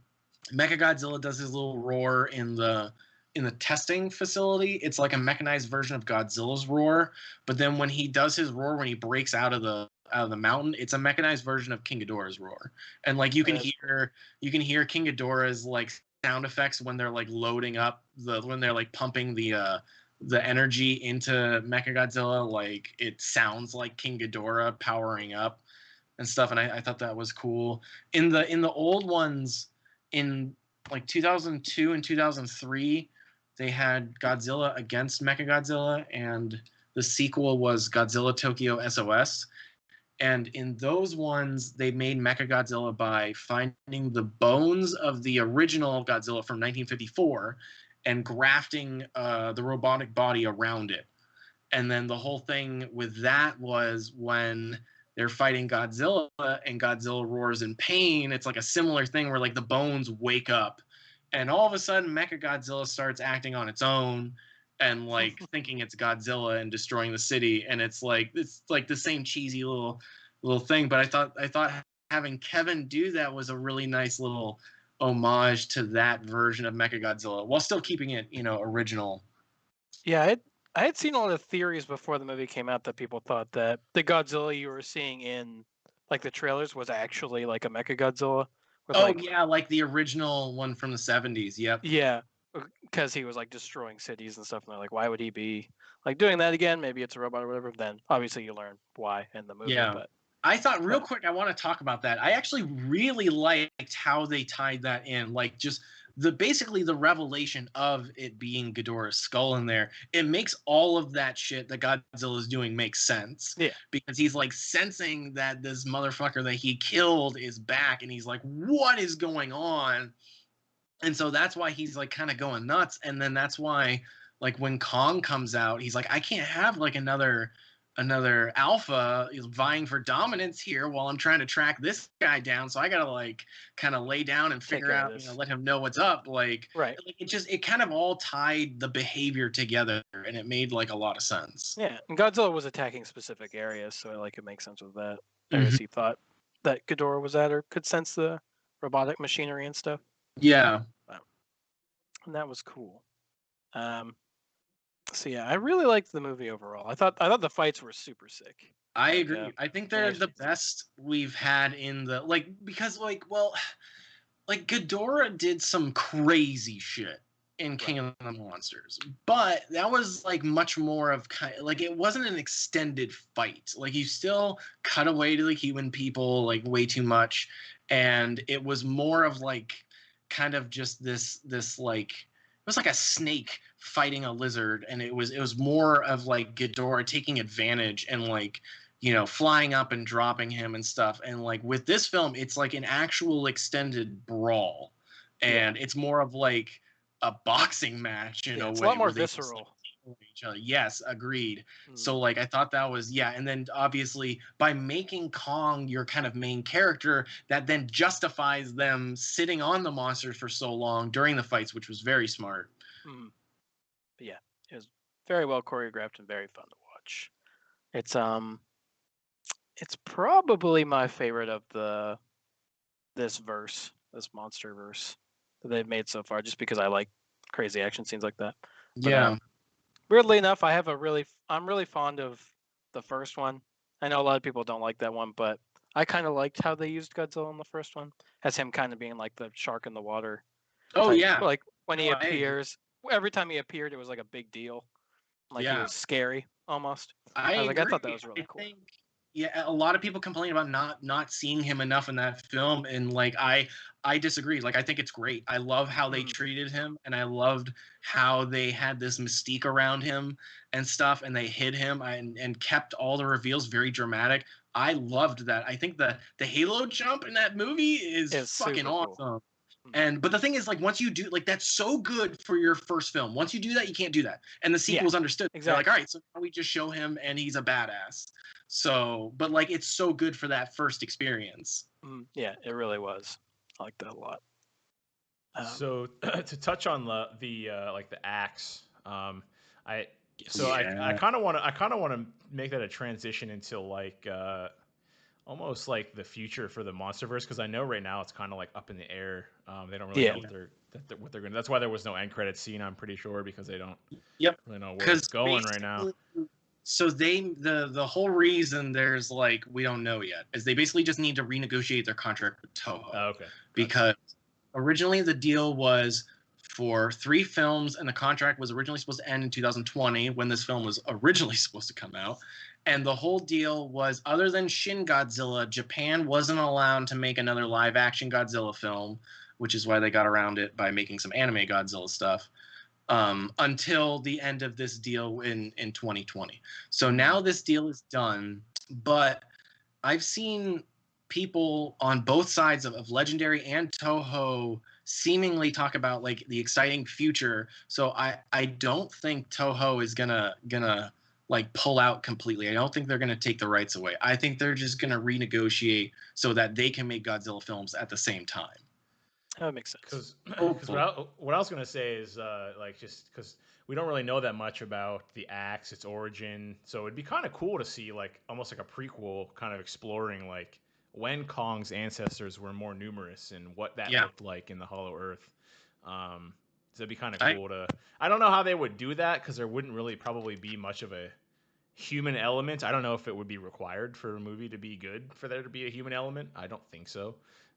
Mechagodzilla does his little roar in the testing facility, it's like a mechanized version of Godzilla's roar. But then when he does his roar, when he breaks out of the mountain, it's a mechanized version of King Ghidorah's roar. And like you can hear King Ghidorah's like sound effects when they're like loading up when they're like pumping the energy into Mechagodzilla. Like it sounds like King Ghidorah powering up and stuff. And I thought that was cool. In the old ones, in like 2002 and 2003, they had Godzilla against Mechagodzilla, and the sequel was Godzilla Tokyo SOS. And in those ones, they made Mechagodzilla by finding the bones of the original Godzilla from 1954 and grafting the robotic body around it. And then the whole thing with that was when they're fighting Godzilla and Godzilla roars in pain, it's like a similar thing where like the bones wake up and all of a sudden Mechagodzilla starts acting on its own and like thinking it's Godzilla and destroying the city. And it's like the same cheesy little thing. But I thought having Kevin do that was a really nice little homage to that version of Mechagodzilla while still keeping it, original. Yeah, I had seen all the theories before the movie came out that people thought that the Godzilla you were seeing in like the trailers was actually like a Mechagodzilla. Like the original one from the 70s. Yep. Yeah, because he was like destroying cities and stuff, and they're like, why would he be like doing that again? Maybe it's a robot or whatever. Then obviously you learn why in the movie. Yeah. But I thought real quick, I want to talk about that. I actually really liked how they tied that in, like just basically the revelation of it being Ghidorah's skull in there. It makes all of that shit that Godzilla is doing make sense. Yeah, because he's like sensing that this motherfucker that he killed is back, and he's like, what is going on? And so that's why he's like kind of going nuts. And then that's why like when Kong comes out, he's like, I can't have like another alpha vying for dominance here while I'm trying to track this guy down. So I gotta like kind of lay down and figure out, let him know what's up. Like, right. It kind of all tied the behavior together, and it made like a lot of sense. Yeah, and Godzilla was attacking specific areas, so like it makes sense with that. I guess he thought that Ghidorah was at or could sense the robotic machinery and stuff. Yeah. And that was cool. So yeah, I really liked the movie overall. I thought the fights were super sick. I agree. I think they're the best we've had in the because Ghidorah did some crazy shit in King of the Monsters, but that was like much more of it wasn't an extended fight. Like you still cut away to the human people like way too much, and it was more of like kind of just this like it was like a snake fighting a lizard, and it was more of like Ghidorah taking advantage and like flying up and dropping him and stuff. And like with this film, it's like an actual extended brawl, and it's more of like a boxing match in a way. It's a lot more visceral. Each other. Yes, agreed. So like I thought that was and then obviously by making Kong your kind of main character, that then justifies them sitting on the monsters for so long during the fights, which was very smart. But yeah, it was very well choreographed and very fun to watch. It's probably my favorite of this monster verse that they've made so far, just because I like crazy action scenes like that. But, weirdly enough, I'm really fond of the first one. I know a lot of people don't like that one, but I kind of liked how they used Godzilla in the first one, as him kind of being like the shark in the water. Oh yeah, like when he appears, every time he appeared, it was like a big deal. Like he was scary almost. I thought that was really cool. A lot of people complain about not seeing him enough in that film, and like I disagree. Like I think it's great. I love how they treated him, and I loved how they had this mystique around him and stuff, and they hid him and kept all the reveals very dramatic. I loved that. I think the Halo jump in that movie is fucking awesome. But the thing is, like, once you do, like, that's so good for your first film. Once you do that, you can't do that. And the sequel's understood. Exactly. They're like, all right, so now we just show him and he's a badass. So, but like, it's so good for that first experience. Yeah, it really was. I like that a lot. So to touch on the like the axe, I kind of want to make that a transition into like almost like the future for the MonsterVerse, because I know right now it's kind of like up in the air. They don't really know what they're going to. That's why there was no end credits scene, I'm pretty sure, because they don't really know where it's going right now. So the whole reason there's like, we don't know yet, is they basically just need to renegotiate their contract with Toho. Oh, okay. Because originally the deal was for 3 films, and the contract was originally supposed to end in 2020 when this film was originally supposed to come out. And the whole deal was, other than Shin Godzilla, Japan wasn't allowed to make another live-action Godzilla film, which is why they got around it by making some anime Godzilla stuff, until the end of this deal in 2020. So now this deal is done, but I've seen people on both sides of Legendary and Toho seemingly talk about like the exciting future. So I don't think Toho is gonna like pull out completely. I don't think they're gonna take the rights away. I think they're just gonna renegotiate so that they can make Godzilla films at the same time. That makes sense. Because what I was gonna say is like, just because we don't really know that much about the axe, its origin, so it'd be kind of cool to see like almost like a prequel, kind of exploring like when Kong's ancestors were more numerous and what that looked like in the Hollow Earth. So it'd be kind of cool to. I don't know how they would do that, because there wouldn't really probably be much of a human element. I don't know if it would be required for a movie to be good for there to be a human element. I don't think so.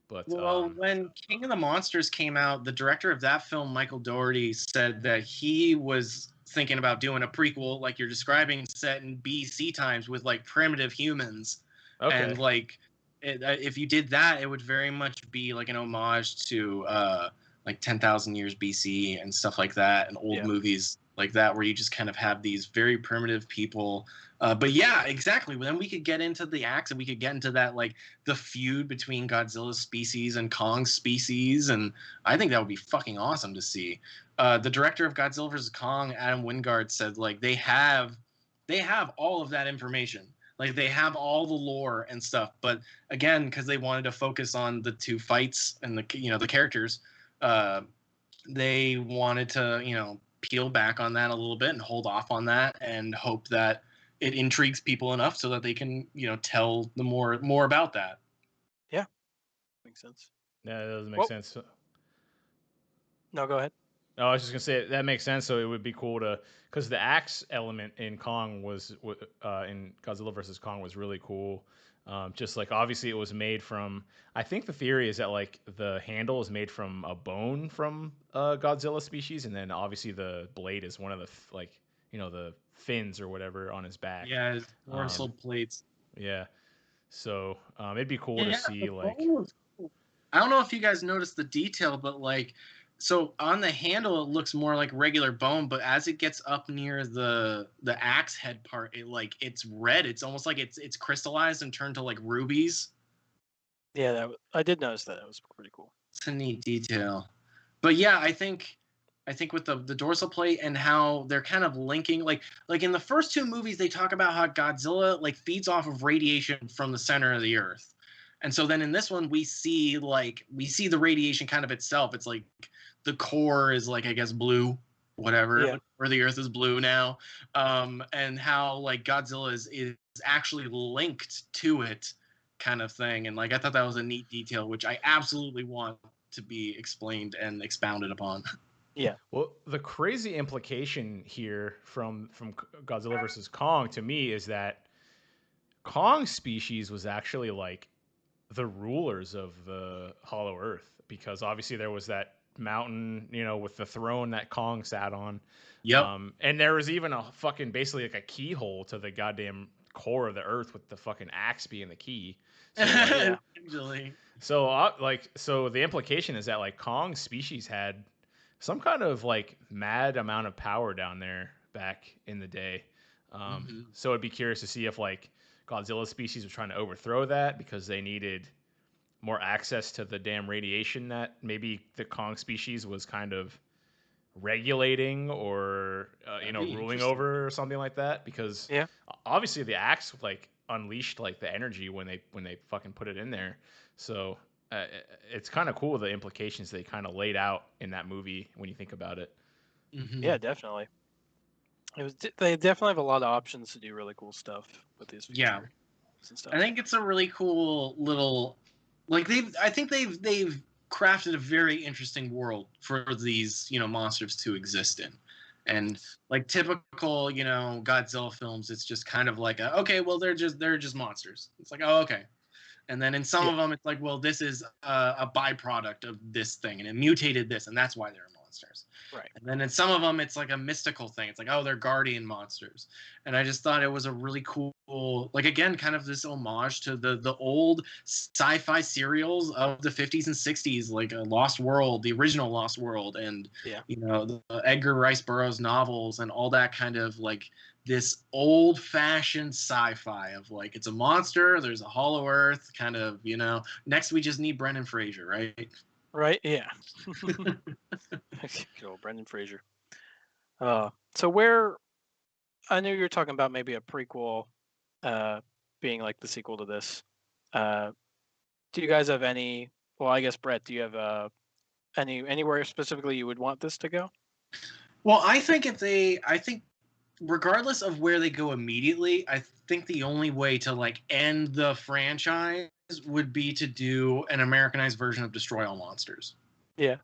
But when King of the Monsters came out, the director of that film, Michael Dougherty, said that he was thinking about doing a prequel, like you're describing, set in BC times with like primitive humans. Okay. And like, if you did that, it would very much be like an homage to like 10,000 years BC and stuff like that, and old movies like that, where you just kind of have these very primitive people. But yeah, exactly. Then we could get into the axe, and we could get into that, like the feud between Godzilla's species and Kong's species, and I think that would be fucking awesome to see. The director of Godzilla vs. Kong, Adam Wingard, said like they have all of that information. Like they have all the lore and stuff, but again, because they wanted to focus on the 2 fights and the characters, they wanted to peel back on that a little bit and hold off on that, and hope that it intrigues people enough so that they can tell the more about that. Yeah, makes sense. Yeah, that doesn't make sense. No, go ahead. No, I was just gonna say that makes sense. So it would be cool to, because the axe element in Kong was in Godzilla vs. Kong was really cool. Just like, obviously it was made from, I think the theory is that like the handle is made from a bone from Godzilla species, and then obviously the blade is one of the the fins or whatever on his back. Yeah, his dorsal plates. Yeah. So it'd be cool to see like. I don't know if you guys noticed the detail, but like, so on the handle it looks more like regular bone, but as it gets up near the axe head part, it's red. It's almost like it's crystallized and turned to like rubies. Yeah, I did notice that. It was pretty cool. It's a neat detail. But yeah, I think with the dorsal plate and how they're kind of linking, like in the first 2 movies, they talk about how Godzilla like feeds off of radiation from the center of the earth. And so then in this one, we see the radiation kind of itself. It's like the core is like, I guess, blue, whatever, or the earth is blue now. And how like Godzilla is actually linked to it, kind of thing. And like, I thought that was a neat detail, which I absolutely want to be explained and expounded upon. Yeah. Well, the crazy implication here from Godzilla vs. Kong to me is that Kong's species was actually like the rulers of the Hollow Earth, because obviously there was that mountain, with the throne that Kong sat on. Yep. And there was even a fucking, basically like a keyhole to the goddamn core of the earth, with the fucking axe being the key. So, so the implication is that like Kong's species had some kind of like mad amount of power down there back in the day. So I'd be curious to see if like Godzilla's species were trying to overthrow that because they needed more access to the damn radiation that maybe the Kong species was kind of regulating or ruling over or something like that, because obviously the axe like unleashed like the energy when they fucking put it in there. So it's kind of cool the implications they kind of laid out in that movie when you think about it. Mm-hmm. Yeah, definitely. They definitely have a lot of options to do really cool stuff with these features and stuff. I think it's a really cool little, like I think they've crafted a very interesting world for these monsters to exist in. And like typical Godzilla films, it's just kind of like okay, well they're just monsters. It's like, oh, okay. And then in some of them, it's like, well, this is a byproduct of this thing, and it mutated this, and that's why they're monsters. Right. And then in some of them, it's like a mystical thing. It's like, oh, they're guardian monsters. And I just thought it was a really cool, like, again, kind of this homage to the old sci-fi serials of the 50s and 60s, like Lost World, the original Lost World, and, the Edgar Rice Burroughs novels, and all that kind of, like, this old-fashioned sci-fi of, like, it's a monster, there's a hollow earth, kind of, next we just need Brendan Fraser, right? Right, yeah. Good old Brendan Fraser. So where, I know you were talking about maybe a prequel being like the sequel to this. Do you guys have any, well, I guess, Brett, do you have anywhere specifically you would want this to go? Well, I think regardless of where they go immediately, I think the only way to like end the franchise would be to do an Americanized version of Destroy All Monsters. Yeah.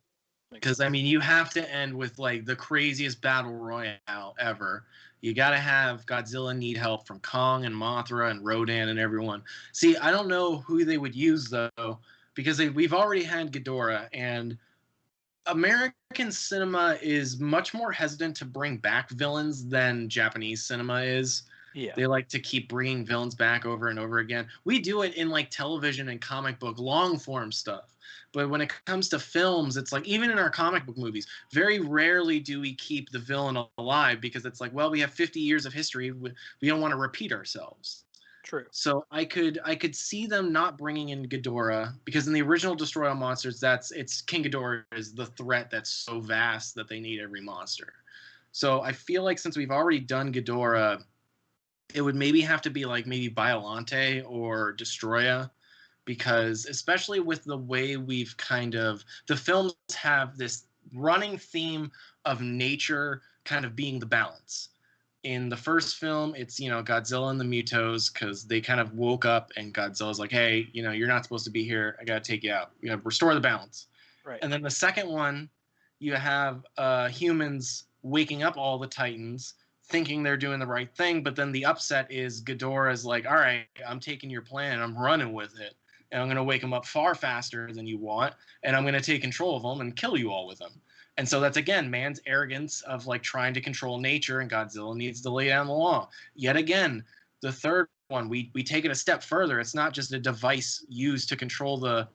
Because I mean, you have to end with like the craziest battle royale ever. You got to have Godzilla need help from Kong and Mothra and Rodan and everyone. See, I don't know who they would use though, because we've already had Ghidorah, and American cinema is much more hesitant to bring back villains than Japanese cinema is. Yeah. They like to keep bringing villains back over and over again. We do it in like television and comic book long form stuff. But when it comes to films, it's like, even in our comic book movies, very rarely do we keep the villain alive, because it's like, well, we have 50 years of history. We don't want to repeat ourselves. True. So I could see them not bringing in Ghidorah, because in the original Destroy All Monsters, it's King Ghidorah is the threat that's so vast that they need every monster. So I feel like since we've already done Ghidorah, it would maybe have to be like maybe Biollante or Destroya, because especially with the way we've the films have this running theme of nature kind of being the balance. In the first film, it's, Godzilla and the Mutos, because they kind of woke up and Godzilla's like, hey, you're not supposed to be here. I got to take you out. Restore the balance. Right. And then the second one, you have humans waking up all the Titans, thinking they're doing the right thing. But then the upset is Ghidorah's like, all right, I'm taking your plan and I'm running with it. And I'm going to wake them up far faster than you want. And I'm going to take control of them and kill you all with them. And so that's, again, man's arrogance of like trying to control nature, and Godzilla needs to lay down the law. Yet again, the third one, we take it a step further. It's not just a device used to control the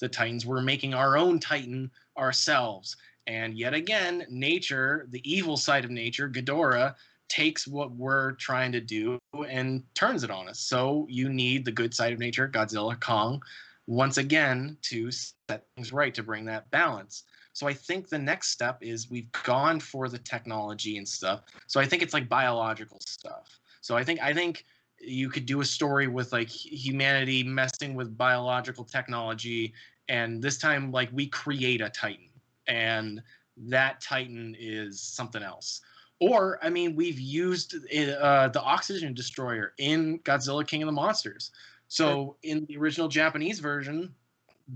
Titans. We're making our own Titan ourselves. And yet again, nature, the evil side of nature, Ghidorah, takes what we're trying to do and turns it on us. So you need the good side of nature, Godzilla, Kong, once again, to set things right, to bring that balance. So I think the next step is we've gone for the technology and stuff. So I think it's like biological stuff. So I think you could do a story with like humanity messing with biological technology, and this time like we create a Titan, and that Titan is something else. Or, I mean, we've used the oxygen destroyer in Godzilla King of the Monsters. So in the original Japanese version,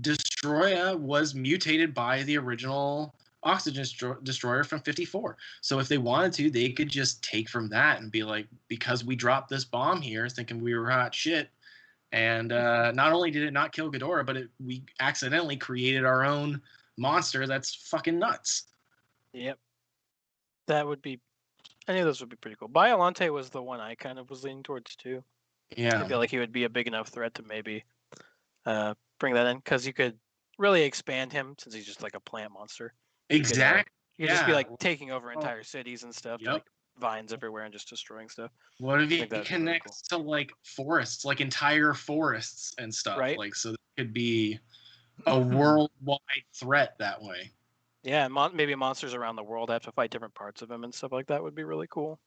Destroya was mutated by the original oxygen destroyer from 54. So if they wanted to, they could just take from that and be like, because we dropped this bomb here thinking we were hot shit, and not only did it not kill Ghidorah, but we accidentally created our own monster that's fucking nuts. Yep. That would be, any of those would be pretty cool. Biollante was the one I kind of was leaning towards too. Yeah. I feel like he would be a big enough threat to maybe bring that in, because you could really expand him since he's just like a plant monster. Exactly. He'd just be like taking over entire cities and stuff, like vines everywhere and just destroying stuff. What if he connects to like forests, like entire forests and stuff? Right. Like, so that could be a worldwide threat that way. Yeah, maybe monsters around the world have to fight different parts of him and stuff like that would be really cool.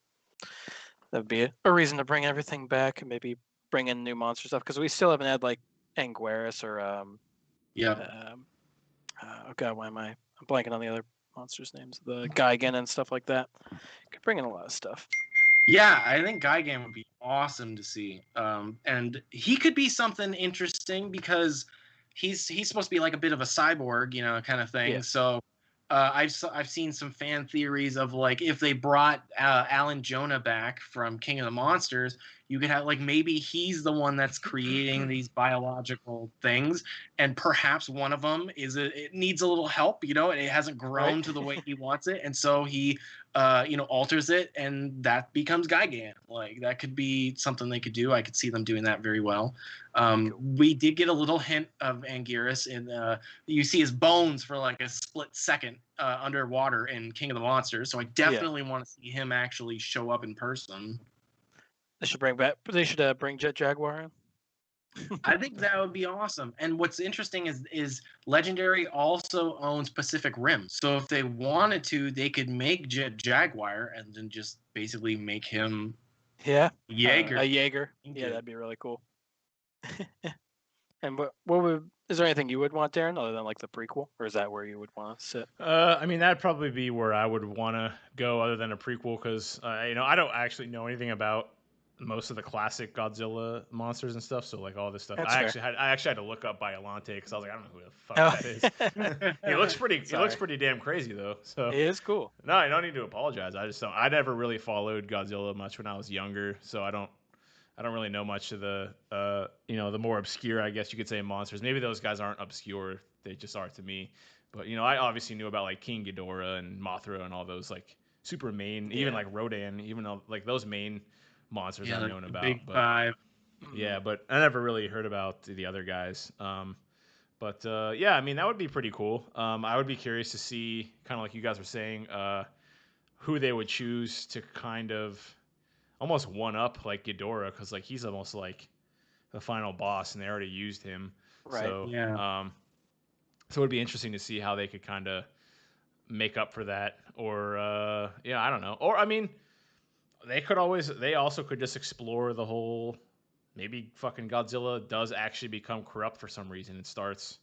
That would be a reason to bring everything back and maybe bring in new monster stuff because we still haven't had like Anguirus or oh god, why am I'm blanking on the other monsters' names? The Gigan and stuff like that. Could bring in a lot of stuff. Yeah, I think Gigan would be awesome to see, and he could be something interesting because he's supposed to be like a bit of a cyborg, kind of thing. Yeah. So I've seen some fan theories of like if they brought Alan Jonah back from King of the Monsters, you could have like maybe he's the one that's creating these biological things, and perhaps one of them it needs a little help, and it hasn't grown to the way he wants it, and so he alters it, and that becomes Gigan. Like that could be something they could do. I could see them doing that very well. We did get a little hint of Anguirus in you see his bones for like a split second underwater in King of the Monsters. So I definitely want to see him actually show up in person. They should bring Jet Jaguar in. I think that would be awesome. And what's interesting is Legendary also owns Pacific Rim. So if they wanted to, they could make Jet Jaguar and then just basically make him Jaeger. A Jaeger. Yeah, that'd be really cool. And is there anything you would want, Darren, other than like the prequel, or is that where you would want to sit? I mean, that'd probably be where I would want to go, other than a prequel, because I don't actually know anything about most of the classic Godzilla monsters and stuff. So like all this stuff, I actually had to look up Biollante because I was like, I don't know who the fuck that is. He looks pretty. He looks pretty damn crazy though. So it is cool. No, I don't need to apologize. I never really followed Godzilla much when I was younger, so I don't really know much of the the more obscure, I guess you could say, monsters. Maybe those guys aren't obscure; they just are to me. But I obviously knew about like King Ghidorah and Mothra and all those like super main, even like Rodan, even though like those main monsters I've known about. Big Five. Yeah, but I never really heard about the other guys. But I mean that would be pretty cool. I would be curious to see, kind of like you guys were saying, who they would choose to kind of almost one up like Ghidorah, because like he's almost like the final boss, and they already used him. Right. So so it would be interesting to see how they could kind of make up for that, or I don't know, or I mean. They also could just explore the whole, maybe fucking Godzilla does actually become corrupt for some reason and starts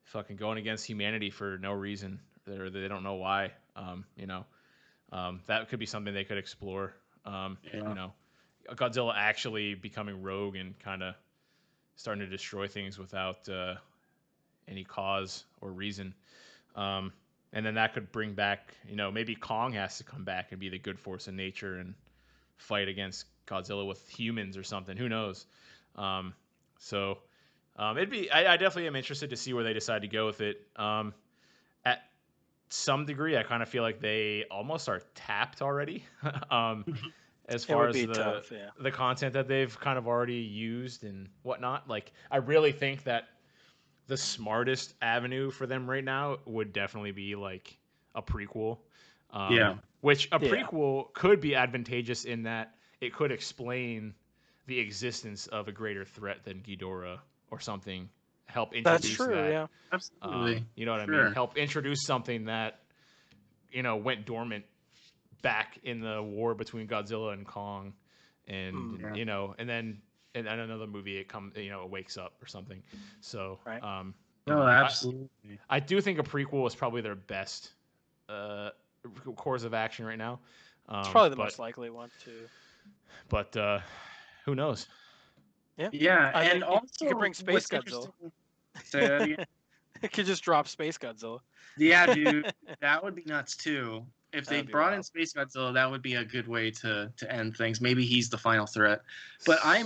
fucking going against humanity for no reason. They don't know why. That could be something they could explore. Godzilla actually becoming rogue and kind of starting to destroy things without any cause or reason. And then that could bring back, maybe Kong has to come back and be the good force in nature and fight against Godzilla with humans or something. Who knows? I definitely am interested to see where they decide to go with it. At some degree, I kind of feel like they almost are tapped already. As far as the content that they've kind of already used and whatnot. Like, I really think that the smartest avenue for them right now would definitely be like a prequel. Which a prequel could be advantageous in that it could explain the existence of a greater threat than Ghidorah or something. Help introduce That's true, that. yeah. Absolutely. You know what I mean? Help introduce something that, went dormant back in the war between Godzilla and Kong. And, and then in another movie it wakes up or something. So absolutely. I do think a prequel is probably their best course of action right now. It's probably the most likely one too. But who knows? Yeah, and also you could bring Space Godzilla. Say that again. It could just drop Space Godzilla. Yeah, dude, that would be nuts too. If they brought in Space Godzilla, that would be a good way to end things. Maybe he's the final threat. But I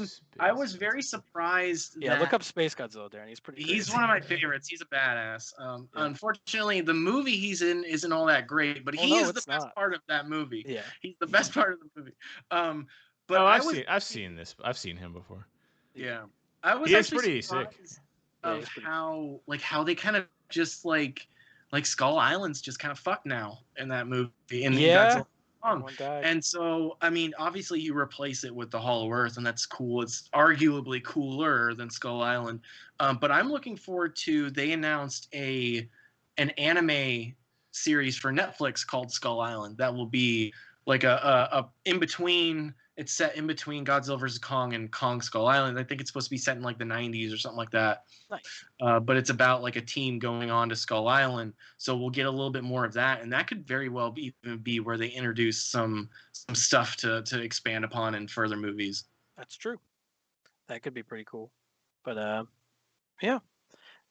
was very surprised. Yeah, look up Space Godzilla, Darren. He's pretty crazy. He's one of my favorites. He's a badass. Unfortunately, the movie he's in isn't all that great, but he is the best part of that movie. Yeah, he's the best part of the movie. But I've seen this. I've seen him before. Yeah, I was. He is pretty sick. Of how they kind of just like Skull Island's just kind of fucked now in that movie. Everyone died. And so, I mean, obviously you replace it with the Hollow Earth, and that's cool. It's arguably cooler than Skull Island. But I'm looking forward to, they announced an anime series for Netflix called Skull Island that will be like a in between. It's set in between Godzilla vs. Kong and Kong Skull Island. I think it's supposed to be set in like the 90s or something like that. Nice. But it's about like a team going on to Skull Island, so we'll get a little bit more of that, and that could very well even be where they introduce some stuff to expand upon in further movies. That's true. That could be pretty cool. But yeah,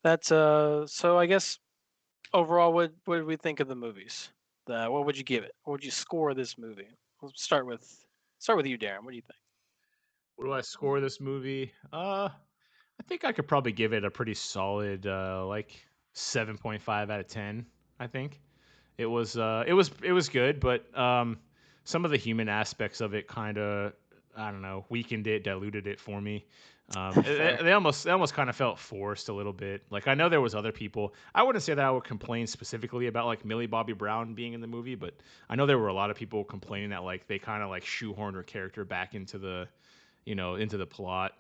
that's so I guess overall, what did we think of the movies? What would you give it? What would you score this movie? We'll start with you, Darren. What do you think? What do I score this movie? I think I could probably give it a pretty solid like 7.5 out of 10. I think it was good, but some of the human aspects of it kind of, I don't know, weakened it, diluted it for me. They almost kind of felt forced a little bit. Like, I know there was other people. I wouldn't say that I would complain specifically about like Millie Bobby Brown being in the movie, but I know there were a lot of people complaining that like they kind of like shoehorned her character back into the, into the plot,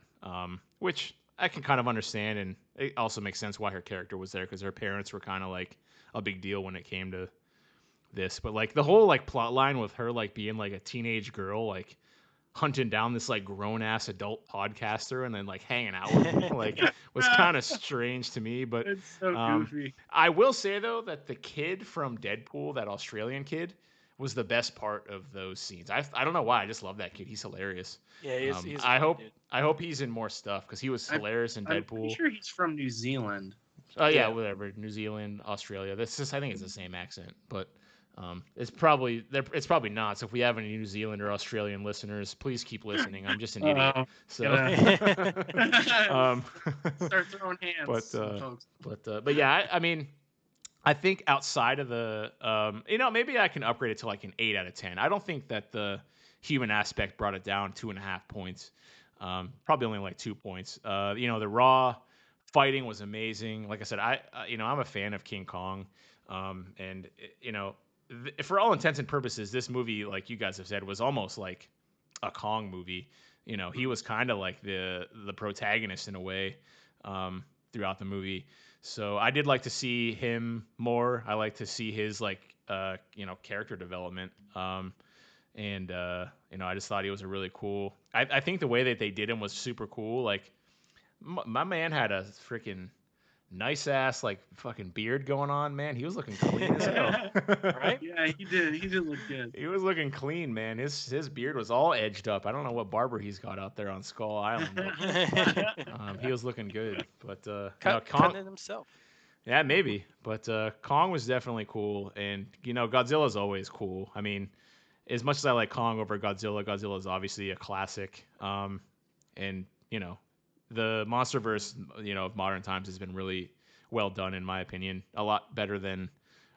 which I can kind of understand, and it also makes sense why her character was there, because her parents were kind of like a big deal when it came to this. But like the whole like plot line with her like being like a teenage girl, like hunting down this like grown ass adult podcaster and then like hanging out with him, like was kind of strange to me. But It's so goofy. I will say though that the kid from Deadpool, that Australian kid, was the best part of those scenes. I don't know why. I just love that kid. He's hilarious. Yeah, he's I hope he's in more stuff, because he was hilarious in Deadpool. I'm pretty sure he's from New Zealand. Oh yeah, whatever. New Zealand, Australia. I think it's the same accent, but it's probably not. So if we have any New Zealand or Australian listeners, please keep listening. I'm just an idiot. So start throwing hands, folks. But yeah, I mean, I think outside of the maybe I can upgrade it to like an 8 out of 10. I don't think that the human aspect brought it down 2.5 points. Probably only like 2 points. The raw fighting was amazing. Like I said, I'm a fan of King Kong, and for all intents and purposes, this movie, like you guys have said, was almost like a Kong movie. He was kind of like the protagonist in a way throughout the movie. So I did like to see him more. I like to see his like character development. And I just thought he was a really cool. I think the way that they did him was super cool. Like my man had a freaking nice ass like fucking beard going on, man. He was looking clean as hell. Right? Yeah, he did look good. He was looking clean, man. His beard was all edged up. I don't know what barber he's got out there on Skull Island, but he was looking good. But cutting it himself. Yeah, maybe. But Kong was definitely cool, and Godzilla's always cool. I mean, as much as I like Kong over Godzilla, Godzilla is obviously a classic. And the MonsterVerse, of modern times has been really well done, in my opinion. A lot better than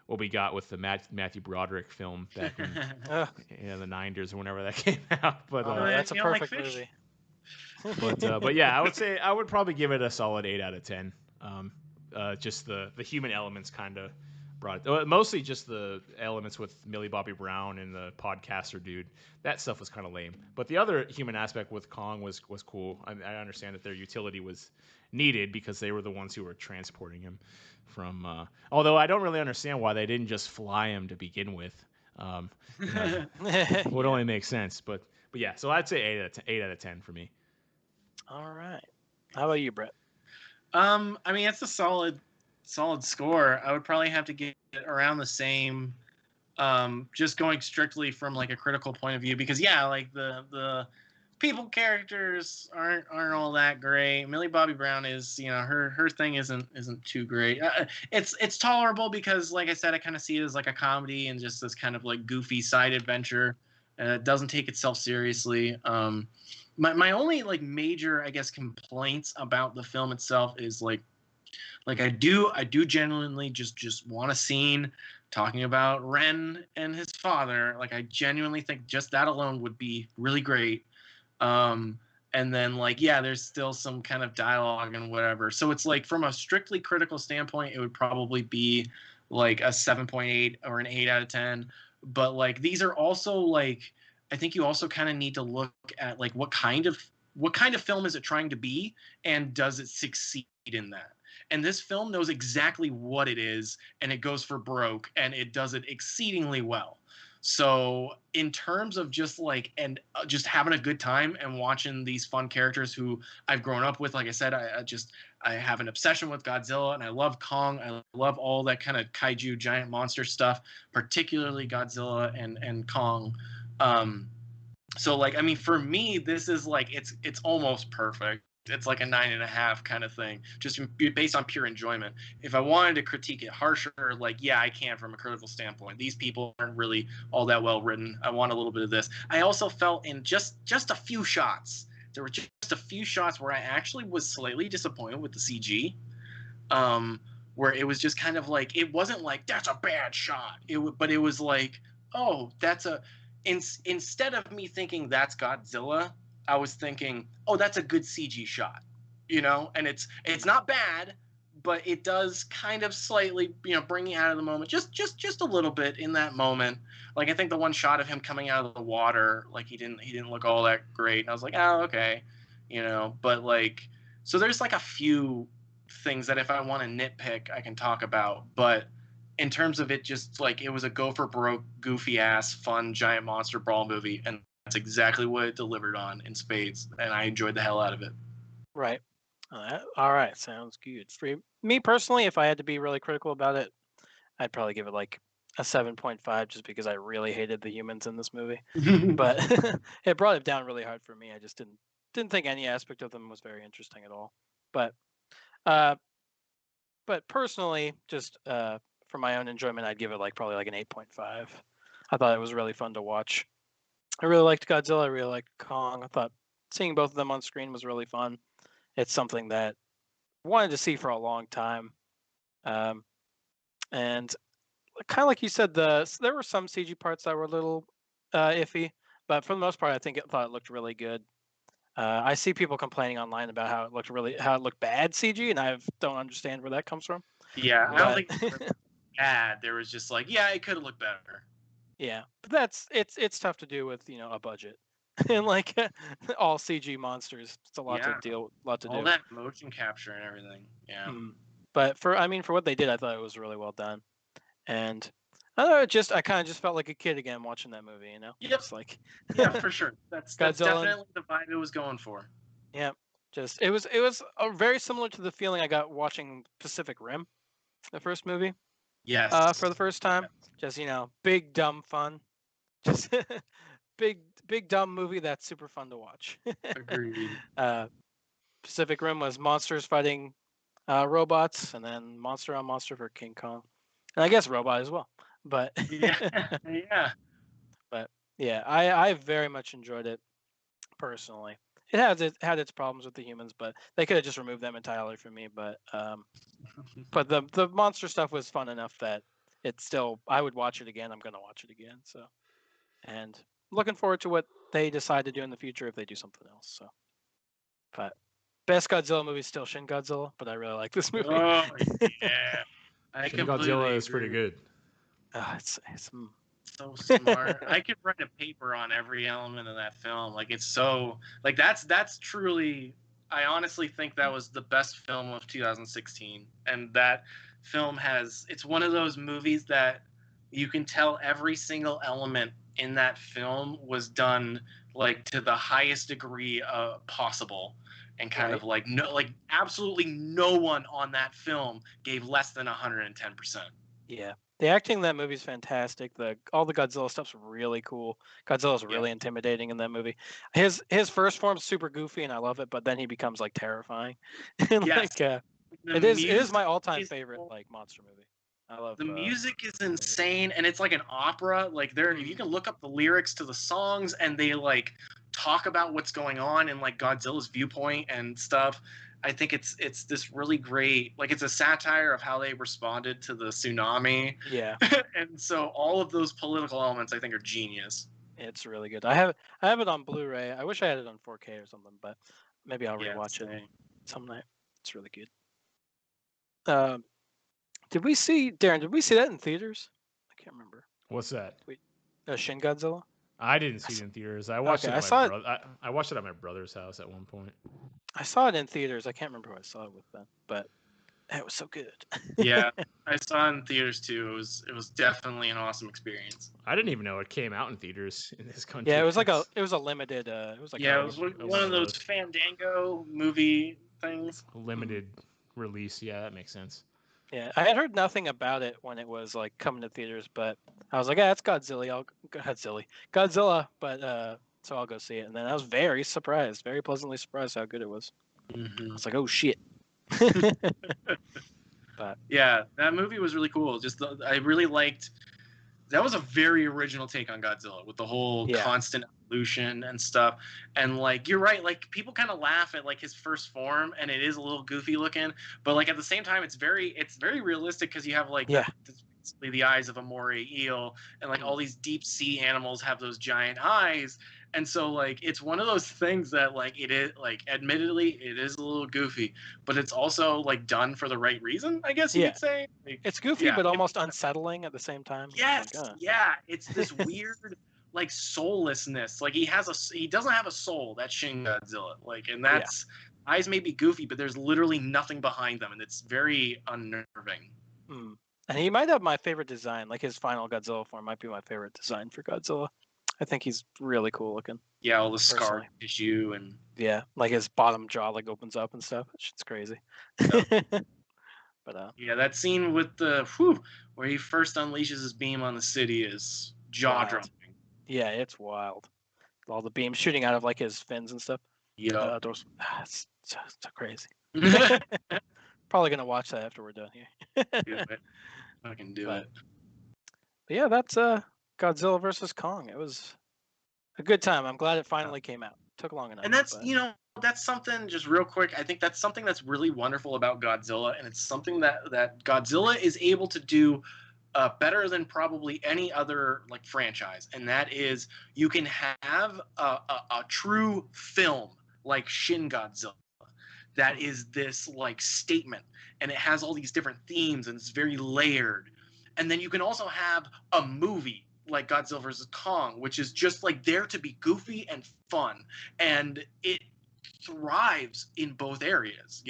what we got with the Matthew Broderick film back in the 90s or whenever that came out. But that's a perfect movie. But yeah, I would say I would probably give it a solid 8 out of 10. Just the human elements kind of brought it. Mostly just the elements with Millie Bobby Brown and the podcaster dude. That stuff was kind of lame. But the other human aspect with Kong was cool. I understand that their utility was needed because they were the ones who were transporting him from. Although I don't really understand why they didn't just fly him to begin with. Would only make sense. But yeah, so I'd say 8 out of 10 for me. All right. How about you, Brett? I mean, it's a solid score. I would probably have to get it around the same, just going strictly from like a critical point of view, because like the people characters aren't all that great. Millie Bobby Brown is, her thing isn't too great. It's tolerable because, like I said, I kind of see it as like a comedy and just this kind of like goofy side adventure. It doesn't take itself seriously. My only like major, I guess, complaints about the film itself is like I do genuinely just want a scene talking about Ren and his father. Like, I genuinely think just that alone would be really great. And then there's still some kind of dialogue and whatever. So it's like, from a strictly critical standpoint, it would probably be like a 7.8 or an 8 out of 10. but like these are also like, I think you also kind of need to look at like what kind of film is it trying to be, and does it succeed in that? And this film knows exactly what it is, and it goes for broke, and it does it exceedingly well. So in terms of just like, and just having a good time and watching these fun characters who I've grown up with, like I said, I have an obsession with Godzilla, and I love Kong. I love all that kind of kaiju giant monster stuff, particularly Godzilla and Kong. So like, I mean, for me, this is like, it's almost perfect. It's like a 9.5 kind of thing, just based on pure enjoyment. If I wanted to critique it harsher, like, yeah, I can from a critical standpoint. These people aren't really all that well written. I want a little bit of this. I also felt in just a few shots, there were just a few shots where I actually was slightly disappointed with the CG. Where it was just kind of like, it wasn't like, that's a bad shot. But it was like, oh, that's a... Instead of me thinking that's Godzilla, I was thinking, oh, that's a good CG shot, you know? And it's not bad, but it does kind of slightly, you know, bring you out of the moment, just a little bit in that moment. Like, I think the one shot of him coming out of the water, like, he didn't look all that great, and I was like, oh, okay, you know. But like, so there's like a few things that if I want to nitpick, I can talk about, but in terms of it, just like, it was a go for broke, goofy ass, fun giant monster brawl movie, and that's exactly what it delivered on in spades, and I enjoyed the hell out of it. Right. All right, sounds good. For me personally, if I had to be really critical about it, I'd probably give it like a 7.5, just because I really hated the humans in this movie. But it brought it down really hard for me. I just didn't think any aspect of them was very interesting at all. But personally, just for my own enjoyment, I'd give it like probably like an 8.5. I thought it was really fun to watch. I really liked Godzilla. I really liked Kong. I thought seeing both of them on screen was really fun. It's something that I wanted to see for a long time. And kind of like you said, there were some CG parts that were a little iffy, but for the most part, I thought it looked really good. I see people complaining online about how it looked bad CG, and I don't understand where that comes from. Yeah, I don't think it was bad. There was just like, yeah, it could have looked better. Yeah, but it's tough to do with, you know, a budget and like all CG monsters. It's a lot to do. All that motion capture and everything. Yeah. But for what they did, I thought it was really well done. And I don't know, I kind of just felt like a kid again watching that movie, you know? Yep. It's like yeah, for sure. That's definitely the vibe it was going for. Yeah. It was very similar to the feeling I got watching Pacific Rim, the first movie. Yes. For the first time. Yes. Just, you know, big dumb fun. Just big dumb movie that's super fun to watch. Agreed. Pacific Rim was monsters fighting robots, and then monster on monster for King Kong, and I guess robot as well. But yeah. But yeah, I very much enjoyed it personally. It had its problems with the humans, but they could have just removed them entirely from me. But the monster stuff was fun enough that I would watch it again. I'm gonna watch it again. So, and looking forward to what they decide to do in the future if they do something else. So, but best Godzilla movie is still Shin Godzilla, but I really like this movie. Oh yeah, Shin Godzilla is pretty good. It's so smart. I could write a paper on every element of that film. Like, it's so like that's truly. I honestly think that was the best film of 2016, and that film it's one of those movies that you can tell every single element in that film was done like to the highest degree possible, and kind of like absolutely no one on that film gave less than 110%. Yeah. The acting in that movie is fantastic. All the Godzilla stuff's really cool. Godzilla's really intimidating in that movie. His first form's super goofy and I love it, but then he becomes like terrifying. And it is my all-time favorite like monster movie. I love the music is insane, and it's like an opera. Like you can look up the lyrics to the songs, and they like talk about what's going on in like Godzilla's viewpoint and stuff. I think it's this really great, like, it's a satire of how they responded to the tsunami. Yeah. And so all of those political elements I think are genius. It's really good. I have it on Blu-ray. I wish I had it on 4K or something, but maybe I'll rewatch it some night. It's really good. Darren, did we see that in theaters? I can't remember. What's that? Shin Godzilla? I didn't see it in theaters. I watched it at I watched it at my brother's house at one point. I saw it in theaters. I can't remember who I saw it with then, but it was so good. Yeah, I saw it in theaters too. It was definitely an awesome experience. I didn't even know it came out in theaters in this country. Yeah, it was a limited. It was like it was one of those Fandango movie things. Limited release. Yeah, that makes sense. Yeah, I had heard nothing about it when it was like coming to theaters, but I was like, "Yeah, it's Godzilla. Godzilla." But so I'll go see it, and then I was very pleasantly surprised how good it was. Mm-hmm. I was like, "Oh shit!" But yeah, that movie was really cool. I really liked. That was a very original take on Godzilla with the whole constant evolution and stuff. And like you're right, like people kind of laugh at like his first form, and it is a little goofy looking, but like at the same time, it's very realistic because you have like the eyes of a moray eel, and like all these deep sea animals have those giant eyes. And so like it's one of those things that like it is like admittedly it is a little goofy, but it's also like done for the right reason, I guess you could say. Like, it's goofy but almost unsettling at the same time. Yes, it's this weird like soullessness. Like he doesn't have a soul. That's Shin Godzilla. Like, and that's eyes may be goofy, but there's literally nothing behind them, and it's very unnerving. And he might have my favorite design. Like his final Godzilla form might be my favorite design for Godzilla. I think he's really cool looking. Yeah, all the scar tissue and like his bottom jaw like opens up and stuff. It's crazy. But yeah, that scene with the where he first unleashes his beam on the city is jaw dropping. Yeah, it's wild. All the beams shooting out of like his fins and stuff. Yeah, it's so crazy. Probably gonna watch that after we're done here. Do it. I can do it. But yeah, that's Godzilla versus Kong. It was a good time. I'm glad it finally came out. It took long enough. And that's that's something just real quick. I think that's something that's really wonderful about Godzilla, and it's something that Godzilla is able to do better than probably any other like franchise, and that is you can have a true film like Shin Godzilla that is this like statement, and it has all these different themes, and it's very layered. And then you can also have a movie like Godzilla vs. Kong, which is just like there to be goofy and fun, and it thrives in both areas,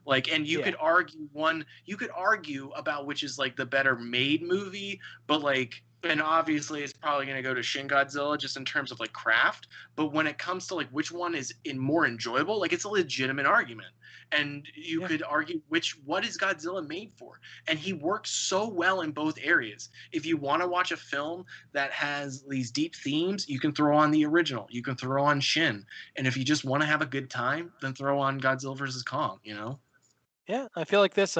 like, and you could argue about which is like the better made movie, but like, and obviously it's probably going to go to Shin Godzilla just in terms of like craft, but when it comes to like which one is more enjoyable, like it's a legitimate argument, and you could argue what is Godzilla made for, and he works so well in both areas. If you want to watch a film that has these deep themes, you can throw on the original, you can throw on Shin, and if you just want to have a good time, then throw on Godzilla vs. Kong. Yeah, I feel like this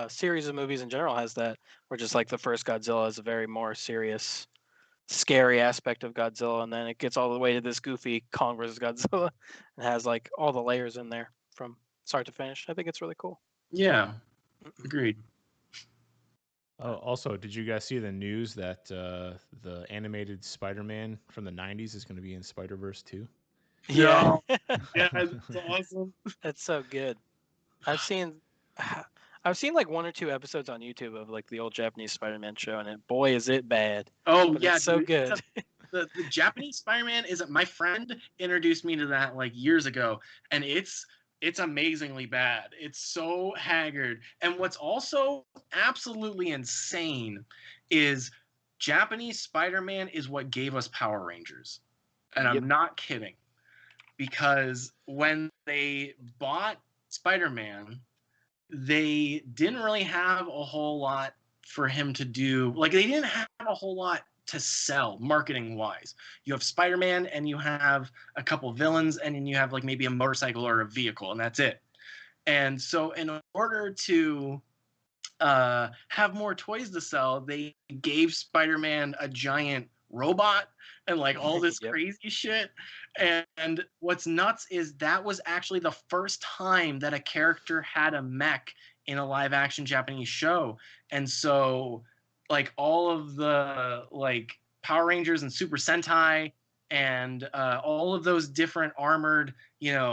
series of movies in general has that, where just like the first Godzilla is a very more serious, scary aspect of Godzilla, and then it gets all the way to this goofy Kong versus Godzilla and has like all the layers in there from start to finish. I think it's really cool. Yeah, agreed. Oh, also, did you guys see the news that the animated Spider-Man from the 90s is going to be in Spider-Verse 2? Yeah. Yeah, that's awesome. That's so good. I've seen like one or two episodes on YouTube of like the old Japanese Spider-Man show, and boy, is it bad. Oh, but yeah. It's so good. The Japanese Spider-Man my friend introduced me to that like years ago, and it's amazingly bad. It's so haggard. And what's also absolutely insane is Japanese Spider-Man is what gave us Power Rangers. And I'm not kidding. Because when they bought Spider-Man, they didn't really have a whole lot for him to do. Like, they didn't have a whole lot to sell marketing-wise. You have Spider-Man, and you have a couple villains, and then you have, like, maybe a motorcycle or a vehicle, and that's it. And so in order to have more toys to sell, they gave Spider-Man a giant robot and like all this crazy shit. And what's nuts is that was actually the first time that a character had a mech in a live action Japanese show. And so like all of the like Power Rangers and Super Sentai and all of those different armored,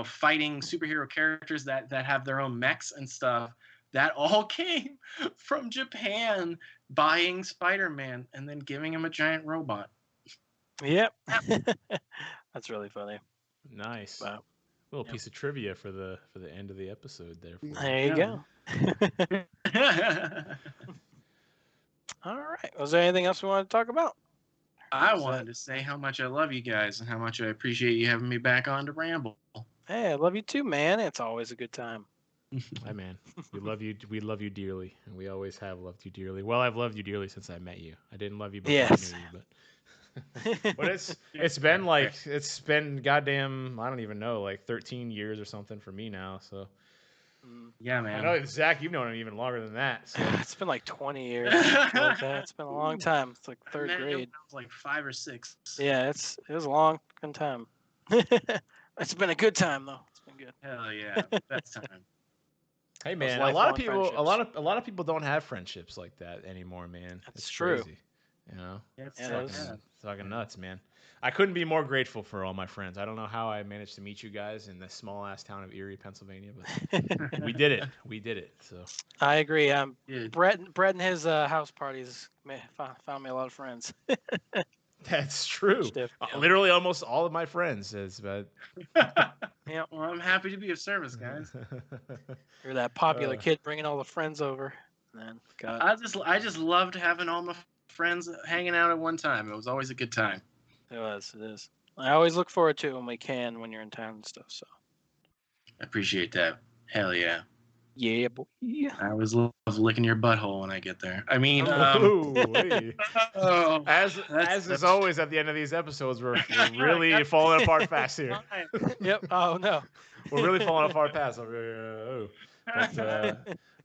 fighting superhero characters that have their own mechs and stuff, that all came from Japan buying Spider-Man and then giving him a giant robot. Yep. That's really funny. Nice. Wow. Little piece of trivia for the end of the episode there. There you go. All right. Was there anything else we wanted to talk about? I wanted to say how much I love you guys and how much I appreciate you having me back on to ramble. Hey, I love you too, man. It's always a good time. Hi, man. We love you. We love you dearly, and we always have loved you dearly. Well, I've loved you dearly since I met you. I didn't love you before I knew you, but it's been goddamn, I don't even know, like 13 years or something for me now. So yeah, man. I know Zach, you've known him even longer than that. So. It's been like 20 years. Like that. It's been a long time. It's like third grade. It was like 5 or 6. Yeah, it was a long time. It's been a good time though. It's been good. Hell yeah, best time. Hey man, a lot of people don't have friendships like that anymore, man. That's true. Crazy. You know, it's fucking nuts, man. I couldn't be more grateful for all my friends. I don't know how I managed to meet you guys in the small ass town of Erie, Pennsylvania, but we did it. We did it. So I agree. Brett and his house parties found me a lot of friends. That's true. Literally, almost all of my friends is, but yeah. Well, I'm happy to be of service, guys. You're that popular kid bringing all the friends over. Man, God. I just loved having all my friends hanging out at one time. It was always a good time. It is. I always look forward to it when we can, when you're in town and stuff. So I appreciate that. Hell yeah. Yeah, boy. I always love licking your butthole when I get there. I mean, as is always at the end of these episodes, we're really falling apart fast here. Yep. Oh no, we're really falling apart fast over here.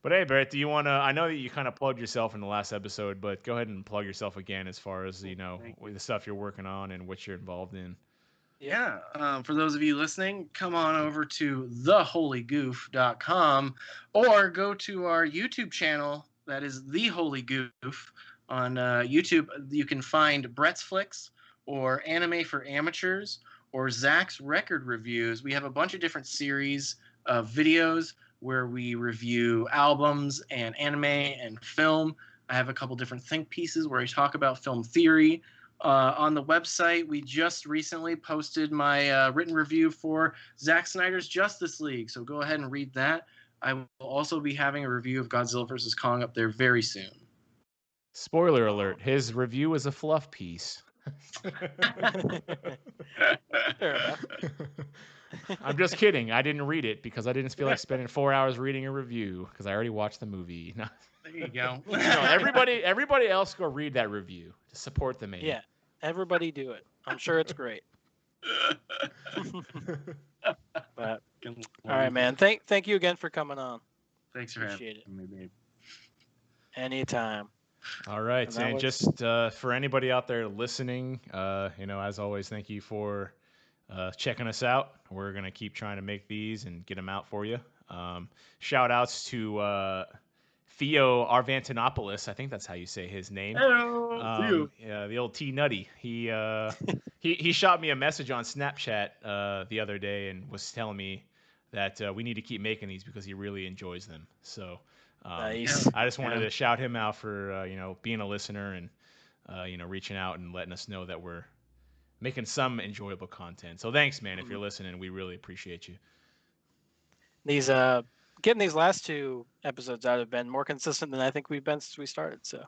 But hey, Brett, do you want to? I know that you kind of plugged yourself in the last episode, but go ahead and plug yourself again as far as the stuff you're working on and what you're involved in. Yeah. For those of you listening, come on over to theholygoof.com or go to our YouTube channel. That is The Holy Goof. On YouTube, you can find Brett's Flicks or Anime for Amateurs or Zach's Record Reviews. We have a bunch of different series of videos where we review albums and anime and film. I have a couple different think pieces where I talk about film theory. On the website, we just recently posted my written review for Zack Snyder's Justice League, so go ahead and read that. I will also be having a review of Godzilla vs. Kong up there very soon. Spoiler alert, his review is a fluff piece. Fair enough. I'm just kidding. I didn't read it because I didn't feel like spending 4 hours reading a review because I already watched the movie. No. There you go. Everybody else go read that review to support the man. Yeah, everybody do it. I'm sure it's great. But all right, man. Thank you again for coming on. Thanks for having me, babe. Anytime. All right, and just for anybody out there listening, as always, thank you for checking us out. We're gonna keep trying to make these and get them out for you. Shout outs to Theo Arvantinopoulos, I think that's how you say his name. Hello, yeah, the old T Nutty. He shot me a message on Snapchat the other day and was telling me that we need to keep making these because he really enjoys them. So nice. I just wanted to shout him out for being a listener and reaching out and letting us know that we're making some enjoyable content. So thanks, man. If you're listening, we really appreciate you. These getting these last 2 episodes out have been more consistent than I think we've been since we started. So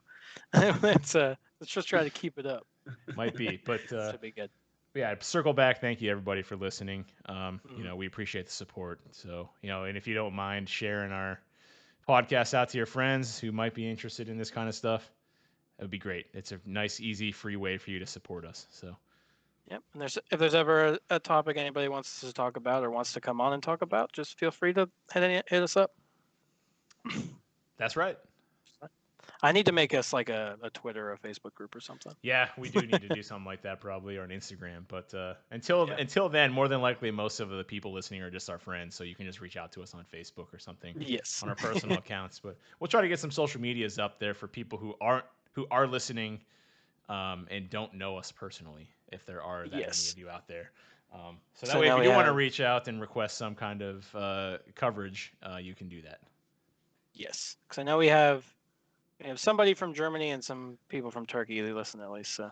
let's just try to keep it up. Might be, but should be good. Yeah, circle back. Thank you everybody for listening. We appreciate the support. So and if you don't mind sharing our podcast out to your friends who might be interested in this kind of stuff, it would be great. It's a nice, easy, free way for you to support us. So. Yep, and if there's ever a topic anybody wants to talk about or wants to come on and talk about, just feel free to hit us up. That's right. I need to make us like a Twitter or a Facebook group or something. Yeah, we do need to do something like that probably, or an Instagram. But until then, more than likely, most of the people listening are just our friends, so you can just reach out to us on Facebook or something. Yes. On our personal accounts. But we'll try to get some social medias up there for people who are listening and don't know us personally, if there are that many of you out there. So that way, if you do want to reach out and request some kind of coverage, you can do that. Yes, because I know we have somebody from Germany and some people from Turkey who listen at least. So.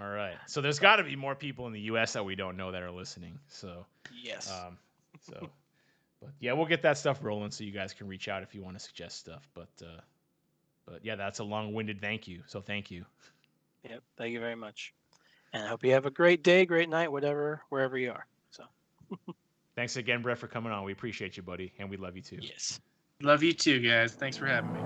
All right. So there's got to be more people in the U.S. that we don't know that are listening. So yes. But yeah, we'll get that stuff rolling so you guys can reach out if you want to suggest stuff. But yeah, that's a long-winded thank you. So thank you. Yep. Thank you very much. And I hope you have a great day, great night, wherever you are. So. Thanks again, Brett, for coming on. We appreciate you, buddy, and we love you too. Yes. Love you too, guys. Thanks for having me.